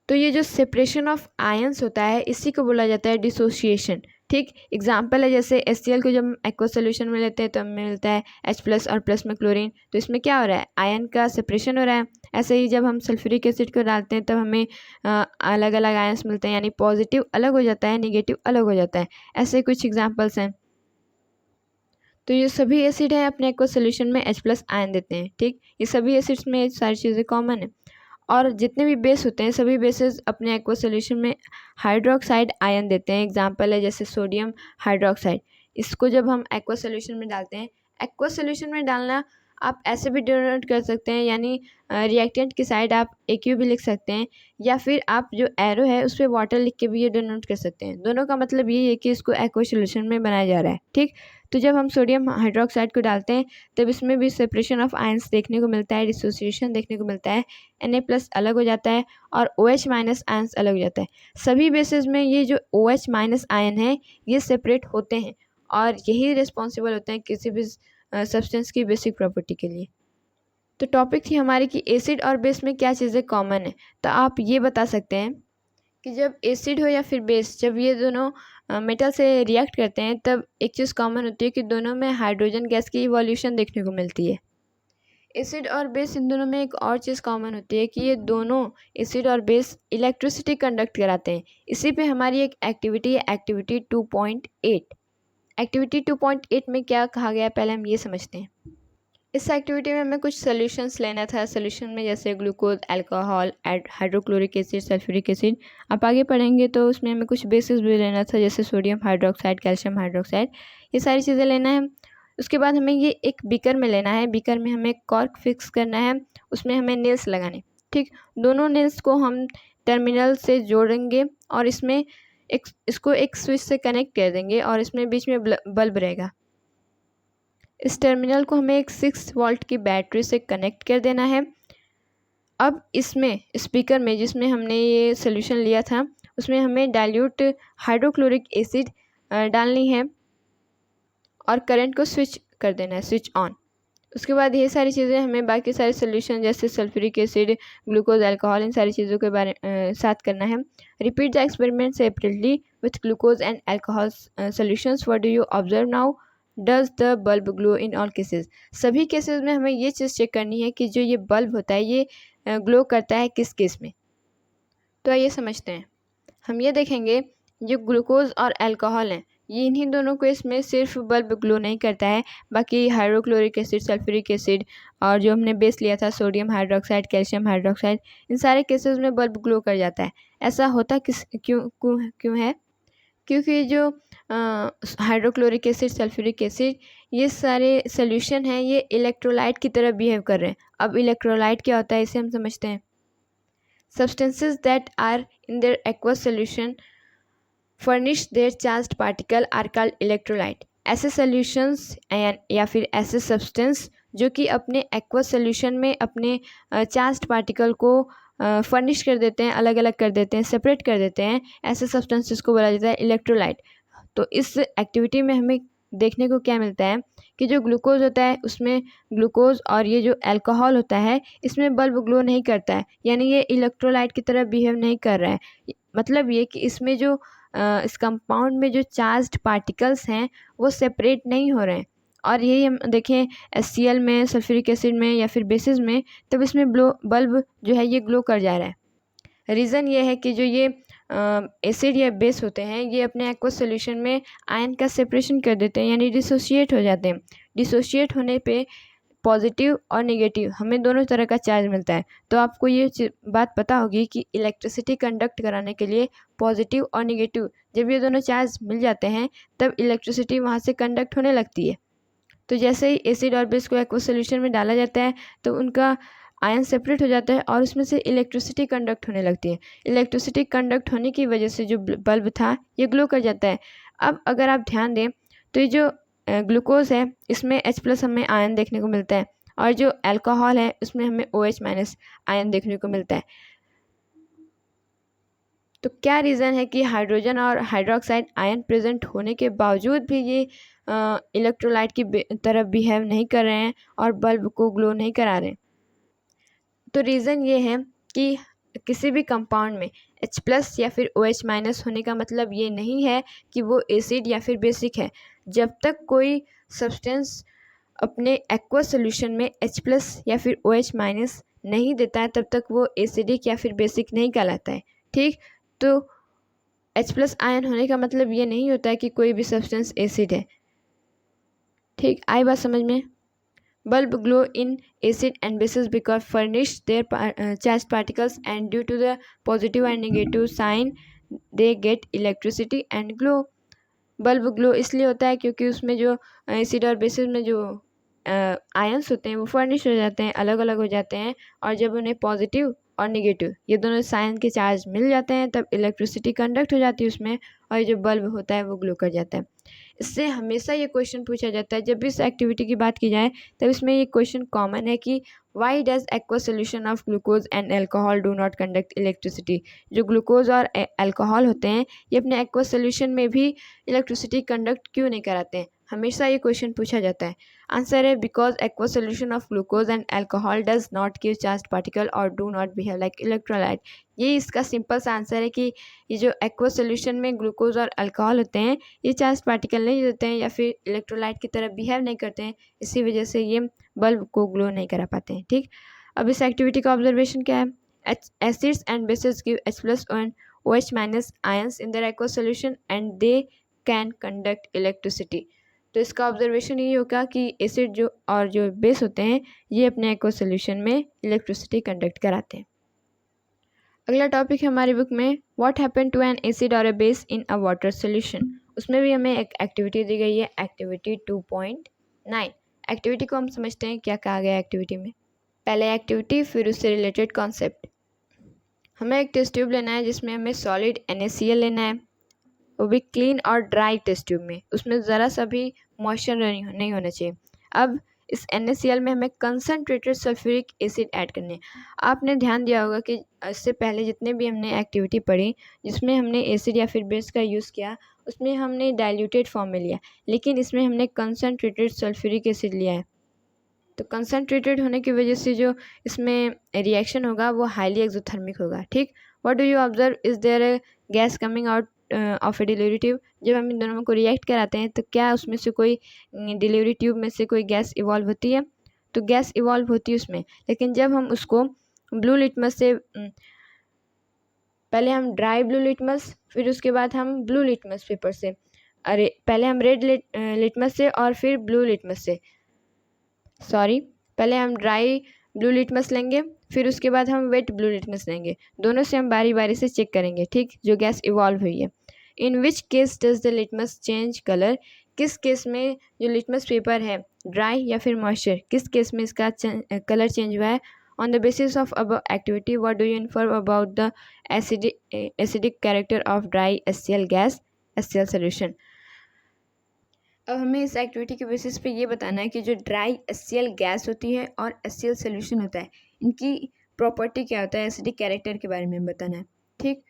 तो ये जो सेपरेशन ऑफ आयन्स होता है इसी को बोला जाता है डिसोसिएशन। ठीक, एग्जाम्पल है जैसे HCl को जब हम एक्वा सोल्यूशन में लेते हैं तो हमें मिलता है H+ और प्लस में क्लोरीन, तो इसमें क्या हो रहा है, आयन का सेपरेशन हो रहा है। ऐसे ही जब हम सल्फ्यूरिक एसिड को डालते हैं तब हमें अलग अलग आयन्स मिलते हैं, यानी पॉजिटिव अलग हो जाता है, निगेटिव अलग हो जाता है। ऐसे कुछ एग्जाम्पल्स हैं। तो ये सभी एसिड हैं अपने एक्वा सोल्यूशन में H+ आयन देते हैं। ठीक, ये सभी एसिड्स में सारी चीज़ें कॉमन है। और जितने भी बेस होते हैं सभी बेसेस अपने एक्वा सोल्यूशन में हाइड्रोक्साइड आयन देते हैं। एग्जांपल है जैसे सोडियम हाइड्रोक्साइड। इसको जब हम एक्वा सोल्यूशन में डालते हैं, एक्वा सोल्यूशन में डालना आप ऐसे भी डिनोट कर सकते हैं, यानी रिएक्टेंट की साइड आप AQ भी लिख सकते हैं या फिर आप जो एरो है उस पर वाटर लिख के भी ये डिनोट कर सकते हैं। दोनों का मतलब ये है कि इसको एक्वा सोल्यूशन में बनाया जा रहा है। ठीक, तो जब हम सोडियम हाइड्रोक्साइड को डालते हैं तब इसमें भी सेपरेशन ऑफ आयंस देखने को मिलता है, डिसोसिएशन देखने को मिलता है, Na+ अलग हो जाता है और OH- आयंस अलग हो जाता है। सभी बेसिस में ये जो OH- आयन है ये सेपरेट होते हैं और यही रिस्पॉन्सिबल होते हैं किसी भी सब्सटेंस की बेसिक प्रॉपर्टी के लिए। तो टॉपिक थी हमारी कि एसिड और बेस में क्या चीज़ें कॉमन है। तो आप ये बता सकते हैं कि जब एसिड हो या फिर बेस, जब ये दोनों मेटल से रिएक्ट करते हैं तब एक चीज़ कॉमन होती है कि दोनों में हाइड्रोजन गैस की इवोल्यूशन देखने को मिलती है। एसिड और बेस इन दोनों में एक और चीज़ कॉमन होती है कि ये दोनों एसिड और बेस इलेक्ट्रिसिटी कंडक्ट कराते हैं। इसी पे हमारी एक एक्टिविटी है, एक्टिविटी 2.8। एक्टिविटी 2.8 में क्या कहा गया है पहले हम ये समझते हैं। इस एक्टिविटी में हमें कुछ सॉल्यूशंस लेना था। सॉल्यूशन में जैसे glucose, alcohol, hydrochloric acid, sulphuric acid. आप आगे पढ़ेंगे तो उसमें हमें कुछ बेसिस भी लेना था जैसे सोडियम हाइड्रोक्साइड, कैल्शियम हाइड्रोक्साइड, ये सारी चीज़ें लेना है। उसके बाद हमें ये एक बीकर में लेना है। बीकर में हमें कॉर्क फिक्स करना है, उसमें हमें नेल्स लगाने। ठीक, दोनों नेल्स को हम टर्मिनल से जोड़ेंगे और इसमें इसको एक स्विच से कनेक्ट कर देंगे और इसमें बीच में बल्ब रहेगा। इस टर्मिनल को हमें एक 6 वोल्ट की बैटरी से कनेक्ट कर देना है। अब इसमें स्पीकर में जिसमें हमने ये सोल्यूशन लिया था उसमें हमें डाइल्यूट हाइड्रोक्लोरिक एसिड डालनी है और करंट को स्विच कर देना है, स्विच ऑन। उसके बाद ये सारी चीज़ें हमें बाकी सारे सोल्यूशन जैसे सल्फ्यूरिक एसिड, ग्लूकोज, अल्कोहल, इन सारी चीज़ों के बारे साथ करना है। Repeat the experiment separately with glucose and alcohol solutions. What do you observe now? Does the bulb glow in all cases? सभी केसेस में हमें ये चीज़ चेक करनी है कि जो ये बल्ब होता है ये ग्लो करता है किस केस में। तो आइए समझते हैं। हम ये देखेंगे जो ग्लूकोज और अल्कोहल हैं ये इन्हीं दोनों केस में सिर्फ बल्ब ग्लो नहीं करता है, बाकी हाइड्रोक्लोरिक एसिड, सल्फ्यूरिक एसिड और जो हमने बेस लिया था सोडियम हाइड्रोक्साइड, कैल्शियम हाइड्रोक्साइड, इन सारे केसेस में बल्ब ग्लो कर जाता है। ऐसा होता क्यों है? क्योंकि जो हाइड्रोक्लोरिक एसिड, सल्फ्यूरिक एसिड, ये सारे सोल्यूशन हैं ये इलेक्ट्रोलाइट की तरह बिहेव कर रहे हैं। अब इलेक्ट्रोलाइट क्या होता है इसे हम समझते हैं। Substances that are in their aqueous solution furnish their charged particle are called electrolyte. ऐसे सॉल्यूशंस या फिर ऐसे सब्सटेंस जो कि अपने एक्वस सॉल्यूशन में अपने चार्ज्ड पार्टिकल को फर्निश कर देते हैं, अलग अलग कर देते हैं, सेपरेट कर देते हैं, ऐसे सब्सटेंसेस को बोला जाता है इलेक्ट्रोलाइट। तो इस एक्टिविटी में हमें देखने को क्या मिलता है कि जो ग्लूकोज होता है उसमें ग्लूकोज और ये जो अल्कोहल होता है इसमें बल्ब ग्लो नहीं करता है, यानी ये इलेक्ट्रोलाइट की तरह बिहेव नहीं कर रहा है। मतलब ये कि इसमें जो इस कंपाउंड में जो चार्ज्ड पार्टिकल्स हैं वो सेपरेट नहीं हो रहे हैं। और यही हम देखें HCl में, सल्फ्यूरिक एसिड में या फिर बेसिस में, तब इसमें बल्ब जो है ये ग्लो कर जा रहा है। रीज़न ये है कि जो ये एसिड या बेस होते हैं ये अपने एक्वस सॉल्यूशन में आयन का सेपरेशन कर देते हैं, यानी डिसोशिएट हो जाते हैं। डिसोशिएट होने पे पॉजिटिव और नेगेटिव हमें दोनों तरह का चार्ज मिलता है। तो आपको ये बात पता होगी कि इलेक्ट्रिसिटी कंडक्ट कराने के लिए पॉजिटिव और नेगेटिव जब ये दोनों चार्ज मिल जाते हैं तब इलेक्ट्रिसिटी वहाँ से कंडक्ट होने लगती है। तो जैसे ही एसिड और बेस को एक्वस सॉल्यूशन में डाला जाता है तो उनका आयन सेपरेट हो जाता है और उसमें से इलेक्ट्रिसिटी कंडक्ट होने लगती है। इलेक्ट्रिसिटी कंडक्ट होने की वजह से जो बल्ब था ये ग्लो कर जाता है। अब अगर आप ध्यान दें तो ये जो ग्लूकोज है इसमें H+ हमें आयन देखने को मिलता है और जो अल्कोहल है उसमें हमें OH- आयन देखने को मिलता है। तो क्या रीज़न है कि हाइड्रोजन और हाइड्रोक्साइड आयन प्रेजेंट होने के बावजूद भी ये इलेक्ट्रोलाइट की तरह बिहेव नहीं कर रहे हैं और बल्ब को ग्लो नहीं करा रहे हैं? तो रीज़न ये है कि किसी भी कंपाउंड में H+ या फिर OH- होने का मतलब ये नहीं है कि वो एसिड या फिर बेसिक है। जब तक कोई सब्सटेंस अपने एक्वस सॉल्यूशन में H+ या फिर OH- नहीं देता है तब तक वो एसिडिक या फिर बेसिक नहीं कहलाता है। ठीक, तो H+ आयन होने का मतलब ये नहीं होता है कि कोई भी सब्सटेंस एसिड है। ठीक, आई बात समझ में? Bulb glow in acid and bases because furnish their charged particles, and due to the positive and negative sign they get electricity and glow. Bulb glow इसलिए होता है क्योंकि उसमें जो एसिड और बेसिस में जो आयंस होते हैं वो फर्निश हो जाते हैं, अलग अलग हो जाते हैं, और जब उन्हें पॉजिटिव और नेगेटिव ये दोनों साइन के चार्ज मिल जाते हैं तब इलेक्ट्रिसिटी कंडक्ट हो जाती है उसमें और ये जो बल्ब होता है वो ग्लो कर जाता है। इससे हमेशा ये क्वेश्चन पूछा जाता है जब भी इस एक्टिविटी की बात की जाए तब इसमें ये क्वेश्चन कॉमन है कि why does aqueous solution of glucose and alcohol do not conduct electricity. जो ग्लूकोज और अल्कोहल होते हैं ये अपने एक्वस सोल्यूशन में भी इलेक्ट्रिसिटी कंडक्ट क्यों नहीं कराते हैं, हमेशा ये क्वेश्चन पूछा जाता है। आंसर है because aqueous solution of glucose and alcohol does not give charge particle और do not behave like electrolyte. ये इसका सिंपल सा आंसर है कि ये जो एक्वस सोल्यूशन में ग्लूकोज और अल्कोहल होते हैं ये चार्ज पार्टिकल नहीं देते हैं या फिर इलेक्ट्रोलाइट की तरह बिहेव नहीं करते हैं, इसी वजह से ये बल्ब को ग्लो नहीं करा पाते हैं। ठीक, अब इस एक्टिविटी का ऑब्जर्वेशन क्या है? Acids and bases give H+ and OH- ions in their aqueous solution and they can conduct electricity. तो इसका ऑब्जर्वेशन ये होगा कि एसिड जो और जो बेस होते हैं ये अपने एक्वस सॉल्यूशन में इलेक्ट्रिसिटी कंडक्ट कराते हैं। अगला टॉपिक है हमारी बुक में what happen to an acid और a base in a water solution. उसमें भी हमें एक एक्टिविटी दी गई है, एक्टिविटी 2.9। एक्टिविटी को हम समझते हैं क्या कहा गया एक्टिविटी में। पहले एक्टिविटी फिर उससे रिलेटेड कॉन्सेप्ट। हमें एक टेस्ट ट्यूब लेना है जिसमें हमें सॉलिड NaCl लेना है, वो भी क्लीन और ड्राई टेस्ट ट्यूब में, उसमें ज़रा सा भी मॉइस्चर नहीं होना चाहिए। अब इस NaCl में हमें कंसनट्रेटेड सल्फ्यूरिक एसिड ऐड करने। आपने ध्यान दिया होगा कि इससे पहले जितने भी हमने एक्टिविटी पढ़ी जिसमें हमने एसिड या फिर बेस का यूज़ किया उसमें हमने डाइल्यूटेड फॉर्म में लिया, लेकिन इसमें हमने कंसनट्रेटेड सल्फ्यूरिक एसिड लिया है। तो कंसनट्रेटेड होने की वजह से जो इसमें रिएक्शन होगा वो हाईली एक्सोथर्मिक होगा। ठीक, what do you observe, is there a gas coming out of a delivery. जब हम इन दोनों को रिएक्ट कराते हैं तो क्या उसमें से कोई डिलीवरी ट्यूब में से कोई गैस इवॉल्व होती है? तो गैस इवॉल्व होती है उसमें, लेकिन जब हम उसको ब्लू लिटमस से पहले हम ड्राई ब्लू लिटमस फिर उसके बाद हम ब्लू लिटमस पेपर से, अरे पहले हम रेड लिटमस से और फिर ब्लू लिटमस से, सॉरी पहले हम ड्राई ब्लू लिटमस लेंगे फिर उसके बाद हम वेट ब्लू लिटमस लेंगे, दोनों से हम बारी बारी से चेक करेंगे। ठीक, जो गैस इवॉल्व हुई है। In which case does the litmus change colour, किस केस में जो लिटमस पेपर है ड्राई या फिर मॉइस्चर, किस केस में इसका कलर चेंज हुआ है On the basis of above activity, what do you infer about the acidic character of dry HCl gas HCl solution? अब हमें इस एक्टिविटी के बेसिस पे ये बताना है कि जो ड्राई HCl गैस होती है और HCl सोल्यूशन होता है, इनकी प्रॉपर्टी क्या होता है, एसिडिक कैरेक्टर के बारे में बताना है। ठीक,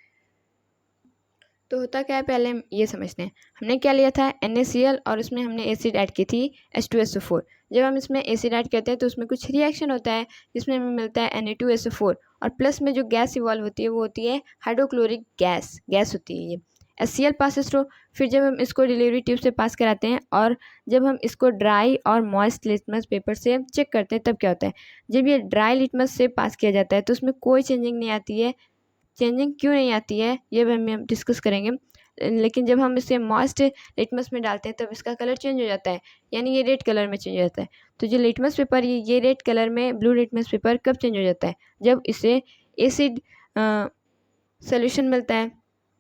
तो होता क्या है, पहले हम ये समझते हैं। हमने क्या लिया था, NaCl, और उसमें हमने एसिड ऐड की थी H2SO4। जब हम इसमें एसिड ऐड करते हैं तो उसमें कुछ रिएक्शन होता है जिसमें हमें मिलता है Na2SO4, और प्लस में जो गैस इवॉल्व होती है वो होती है हाइड्रोक्लोरिक गैस होती है ये HCl पासेस थ्रू। फिर जब हम इसको डिलीवरी ट्यूब से पास कराते हैं और जब हम इसको ड्राई और मॉइस्ट लिटमस पेपर से चेक करते हैं तब क्या होता है, जब ये ड्राई लिटमस से पास किया जाता है तो उसमें कोई चेंजिंग नहीं आती है। चेंजिंग क्यों नहीं आती है ये भी हम डिस्कस करेंगे। लेकिन जब हम इसे मॉइस्ट लिटमस में डालते हैं तब इसका कलर चेंज हो जाता है, यानी ये रेड कलर में चेंज हो जाता है। तो जो लिटमस पेपर ये रेड कलर में, ब्लू लिटमस पेपर कब चेंज हो जाता है, जब इसे एसिड सोल्यूशन मिलता है।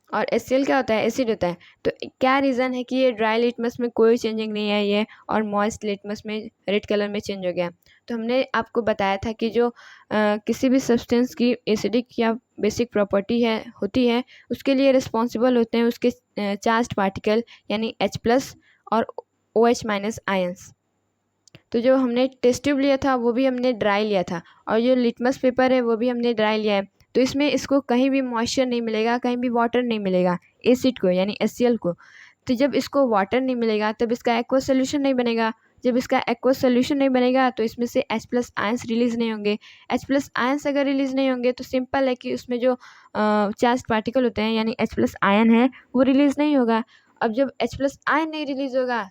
और HCl क्या होता है, एसिड होता है। तो क्या रीज़न है कि ये ड्राई लिटमस में कोई चेंजिंग नहीं आई है और मॉइस्ट लिटमस में रेड कलर में चेंज हो गया। तो हमने आपको बताया था कि जो किसी भी सब्सटेंस की एसिडिक या बेसिक प्रॉपर्टी होती है, उसके लिए रिस्पॉन्सिबल होते हैं उसके चार्ज्ड पार्टिकल यानी H+ और OH- आयंस। तो जो हमने टेस्ट ट्यूब लिया था वो भी हमने ड्राई लिया था, और जो लिटमस पेपर है वो भी हमने ड्राई लिया है। तो इसमें इसको कहीं भी मॉइस्चर नहीं मिलेगा, कहीं भी वाटर नहीं मिलेगा एसिड को यानी HCl को। तो जब इसको वाटर नहीं मिलेगा तब इसका एक्वस सोल्यूशन नहीं बनेगा। जब इसका एक्वस सोल्यूशन नहीं बनेगा तो इसमें से H+ आयंस रिलीज़ नहीं होंगे। H+ आयंस अगर रिलीज़ नहीं होंगे तो सिंपल है कि उसमें जो चार्ज पार्टिकल होते हैं यानी H+ आयन है वो रिलीज़ नहीं होगा। अब जब H+ आयन नहीं रिलीज़ होगा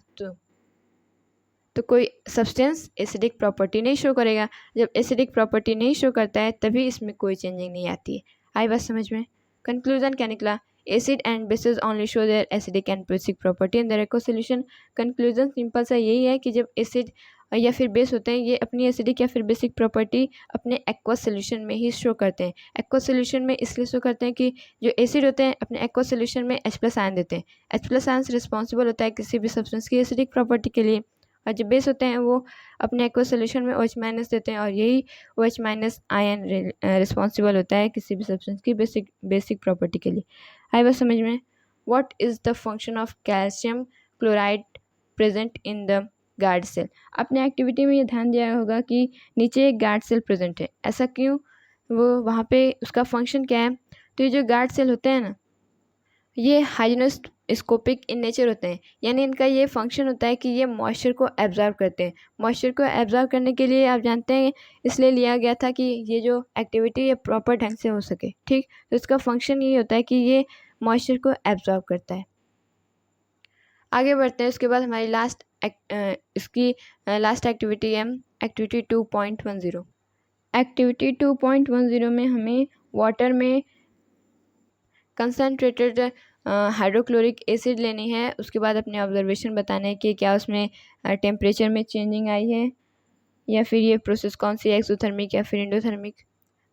तो कोई सब्सटेंस एसिडिक प्रॉपर्टी नहीं शो करेगा। जब एसिडिक प्रॉपर्टी नहीं शो करता है तभी इसमें कोई चेंजिंग नहीं आती है। आई बात समझ में? कंक्लूजन क्या निकला, acid and basis only show their acidic and basic property in their aqueous solution. Conclusion simple सा यही है कि जब एसिड या फिर बेस होते हैं ये अपनी एसिडिक या फिर बेसिक प्रॉपर्टी अपने एक्वस सॉल्यूशन में ही शो करते हैं। एक्वस सॉल्यूशन में इसलिए शो करते हैं कि जो एसिड होते हैं अपने एक्वस सॉल्यूशन में H+ आयन देते हैं। H+ आयन रिस्पॉन्सिबल होता है किसी भी सब्सटेंस की एसिडिक प्रॉपर्टी के लिए, और जो बेस होते हैं वो अपने एक्वस सोल्यूशन में OH- देते हैं, और यही OH- आयन रिस्पॉन्सिबल होता है किसी भी सब्सटेंस की बेसिक प्रॉपर्टी के लिए। आई बात समझ में? What is the function of calcium chloride present in the guard cell? आपने एक्टिविटी में ये ध्यान दिया होगा कि नीचे एक गार्ड सेल प्रेजेंट है, ऐसा क्यों, वो वहाँ पे उसका फंक्शन क्या है? तो ये जो गार्ड सेल होते हैं ना, ये हाइड्रोस्कोपिक इन नेचर होते हैं, यानी इनका ये फंक्शन होता है कि ये मॉइस्चर को एब्जॉर्ब करते हैं। मॉइस्चर को एब्जॉर्ब करने के लिए आप जानते हैं इसलिए लिया गया था कि ये जो एक्टिविटी है प्रॉपर ढंग से हो सके। ठीक, तो इसका फंक्शन ये होता है कि ये मॉइस्चर को एब्जॉर्ब करता है। आगे बढ़ते हैं। उसके बाद हमारी इसकी लास्ट एक्टिविटी है एक्टिविटी 2.10। एक्टिविटी 2.10 में हमें वाटर में कंसनट्रेटेड हाइड्रोक्लोरिक एसिड लेनी है। उसके बाद अपने ऑब्जर्वेशन बताने हैं कि क्या उसमें टेम्परेचर में चेंजिंग आई है या फिर ये प्रोसेस कौन सी है, एक्सोथर्मिक या फिर इंडोथर्मिक।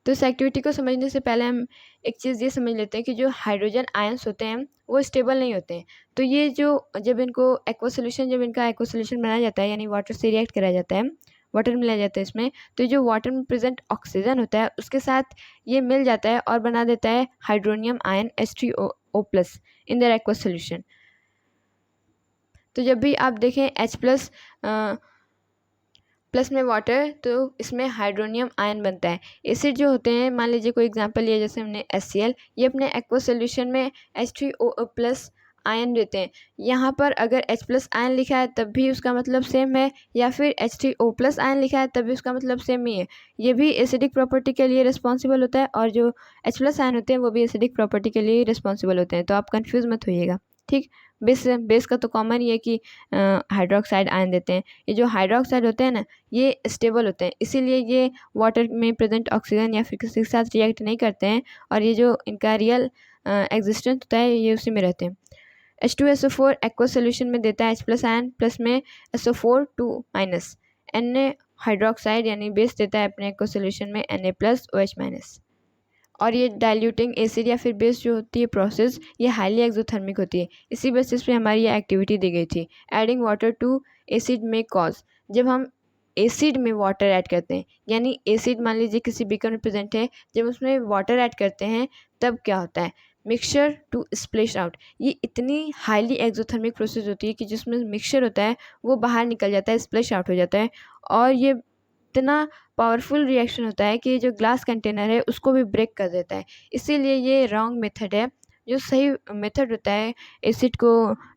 तो इस एक्टिविटी को समझने से पहले हम एक चीज़ ये समझ लेते हैं कि जो हाइड्रोजन आयंस होते हैं वो स्टेबल नहीं होते हैं। तो ये जो जब इनका एक्वा सोल्यूशन बनाया जाता है यानी वाटर से रिएक्ट कराया जाता है, वाटर मिलाया जाता है इसमें, तो जो वाटर में प्रेजेंट ऑक्सीजन होता है उसके साथ ये मिल जाता है और बना देता है hydronium ion H3O+ in their aqua solution. तो जब भी आप देखें H+ प्लस में वाटर, तो इसमें हाइड्रोनियम आयन बनता है। एसिड जो होते हैं, मान लीजिए कोई एग्जांपल लिया जैसे हमने HCl, ये अपने एक्वा सोल्यूशन में H3O+ आयन देते हैं। यहाँ पर अगर H+ आयन लिखा है तब भी उसका मतलब सेम है, या फिर H3O+ आयन लिखा है तब भी उसका मतलब सेम ही है। ये भी एसिडिक प्रॉपर्टी के लिए रिस्पॉन्सिबल होता है, और जो H+ आयन होते हैं वो भी एसिडिक प्रॉपर्टी के लिए रिस्पॉन्सिबल होते हैं। तो आप कन्फ्यूज़ मत होइएगा। ठीक, बेस का तो कॉमन ही है कि हाइड्रोक्साइड आयन देते हैं। ये जो हाइड्रोक्साइड होते हैं ना, ये स्टेबल होते हैं, इसीलिए ये वाटर में प्रेजेंट ऑक्सीजन या फिर किसी के साथ रिएक्ट नहीं करते हैं, और ये जो इनका रियल एग्जिस्टेंस होता है ये उसी में रहते हैं। H2SO4 एक्वा सोल्यूशन में देता है H+ आयन, प्लस में SO4 2-, Na हाइड्रोक्साइड यानी बेस देता है अपने एक्वा सोल्यूशन में Na+ OH-। और ये डाइल्यूटिंग एसिड या फिर बेस जो होती है प्रोसेस, ये हाईली एक्सोथर्मिक होती है। इसी बेसिस पे हमारी ये एक्टिविटी दी गई थी। एडिंग वाटर टू एसिड में कॉज, जब हम एसिड में वाटर ऐड करते हैं, यानी एसिड मान लीजिए किसी बीकर में प्रेजेंट है, जब उसमें वाटर ऐड करते हैं तब क्या होता है, मिक्सचर टू स्प्लिश आउट। ये इतनी हाईली एक्सोथर्मिक प्रोसेस होती है कि जिसमें मिक्सचर होता है वो बाहर निकल जाता है, स्प्लिश आउट हो जाता है, और ये इतना पावरफुल रिएक्शन होता है कि जो ग्लास कंटेनर है उसको भी ब्रेक कर देता है। इसीलिए ये रॉन्ग मेथड है। जो सही मेथड होता है एसिड को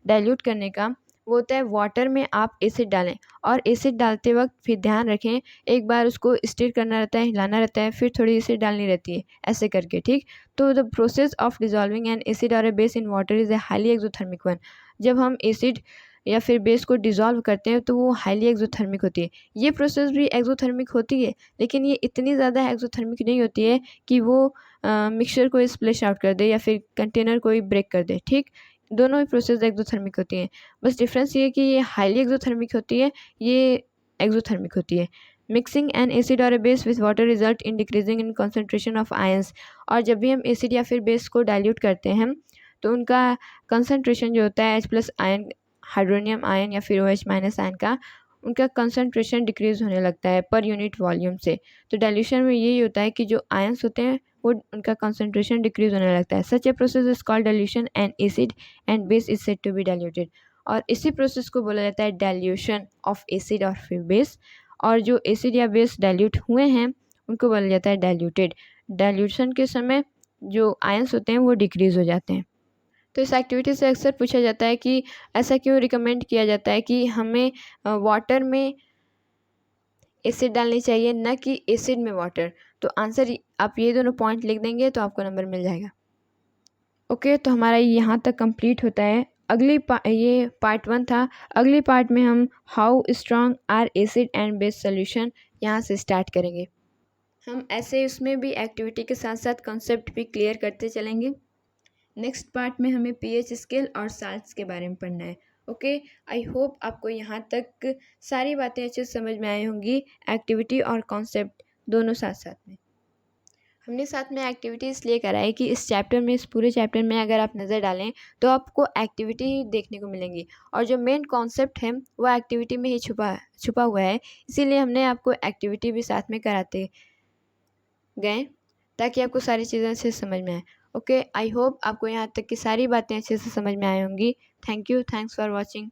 डाइल्यूट करने का, वो होता है वाटर में आप एसिड डालें, और एसिड डालते वक्त फिर ध्यान रखें, एक बार उसको स्टिर करना रहता है, हिलाना रहता है, फिर थोड़ी एसिड डालनी रहती है, ऐसे करके, ठीक। तो the process of dissolving an acid और a base in water is a highly exothermic one. जब हम एसिड या फिर बेस को डिज़ोल्व करते हैं तो वो हाईली एक्सोथर्मिक होती है। ये प्रोसेस भी एक्सोथर्मिक होती है, लेकिन ये इतनी ज़्यादा एक्सोथर्मिक नहीं होती है कि वो मिक्सचर को स्प्लिश आउट कर दे या फिर कंटेनर को ही ब्रेक कर दे, ठीक। दोनों ही प्रोसेस एक्सोथर्मिक होती हैं, बस डिफरेंस ये है कि ये हाईली एक्सोथर्मिक होती है, ये एक्सोथर्मिक होती है। मिक्सिंग एन एसिड और a base with water result in decreasing in concentration of ions. और जब भी हम एसिड या फिर बेस को डाइल्यूट करते हैं तो उनका कंसनट्रेशन जो होता है H+ आयन, हाइड्रोनियम आयन या फिर OH- आयन का, उनका कंसनट्रेशन डिक्रीज़ होने लगता है पर यूनिट वॉल्यूम से। तो डाइल्यूशन में यही होता है कि जो आयंस होते हैं वो उनका कंसनट्रेशन डिक्रीज़ होने लगता है। Such a process is called dilution and acid and base is said to be diluted. और इसी प्रोसेस को बोला जाता है डाइल्यूशन ऑफ एसिड और फिर बेस। और जो एसिड या बेस डाइल्यूट हुए हैं उनको बोला जाता है डाइल्यूटेड। डाइल्यूशन के समय जो आयंस होते हैं वो डिक्रीज़ हो जाते हैं। तो इस एक्टिविटी से अक्सर पूछा जाता है कि ऐसा क्यों रिकमेंड किया जाता है कि हमें वाटर में एसिड डालनी चाहिए, न कि एसिड में वाटर। तो आंसर आप ये दोनों पॉइंट लिख देंगे तो आपको नंबर मिल जाएगा। ओके, तो हमारा यहाँ तक कंप्लीट होता है। ये पार्ट 1 था। अगली पार्ट में हम how strong are acid and base solution यहाँ से स्टार्ट करेंगे। हम ऐसे उसमें भी एक्टिविटी के साथ साथ कॉन्सेप्ट भी क्लियर करते चलेंगे। नेक्स्ट पार्ट में हमें pH स्केल और साल्ट्स के बारे में पढ़ना है। ओके, आई होप आपको यहाँ तक सारी बातें अच्छे से समझ में आई होंगी, एक्टिविटी और कॉन्सेप्ट दोनों साथ साथ में। हमने साथ में एक्टिविटी इसलिए कराई कि इस चैप्टर में, इस पूरे चैप्टर में अगर आप नज़र डालें तो आपको एक्टिविटी देखने को मिलेंगी, और जो मेन कॉन्सेप्ट है वो एक्टिविटी में ही छुपा हुआ है। इसीलिए हमने आपको एक्टिविटी भी साथ में कराते गए ताकि आपको सारी चीज़ें अच्छे से समझ में आए। ओके, आई होप आपको यहाँ तक की सारी बातें अच्छे से समझ में आई होंगी। Thank you, thanks for watching.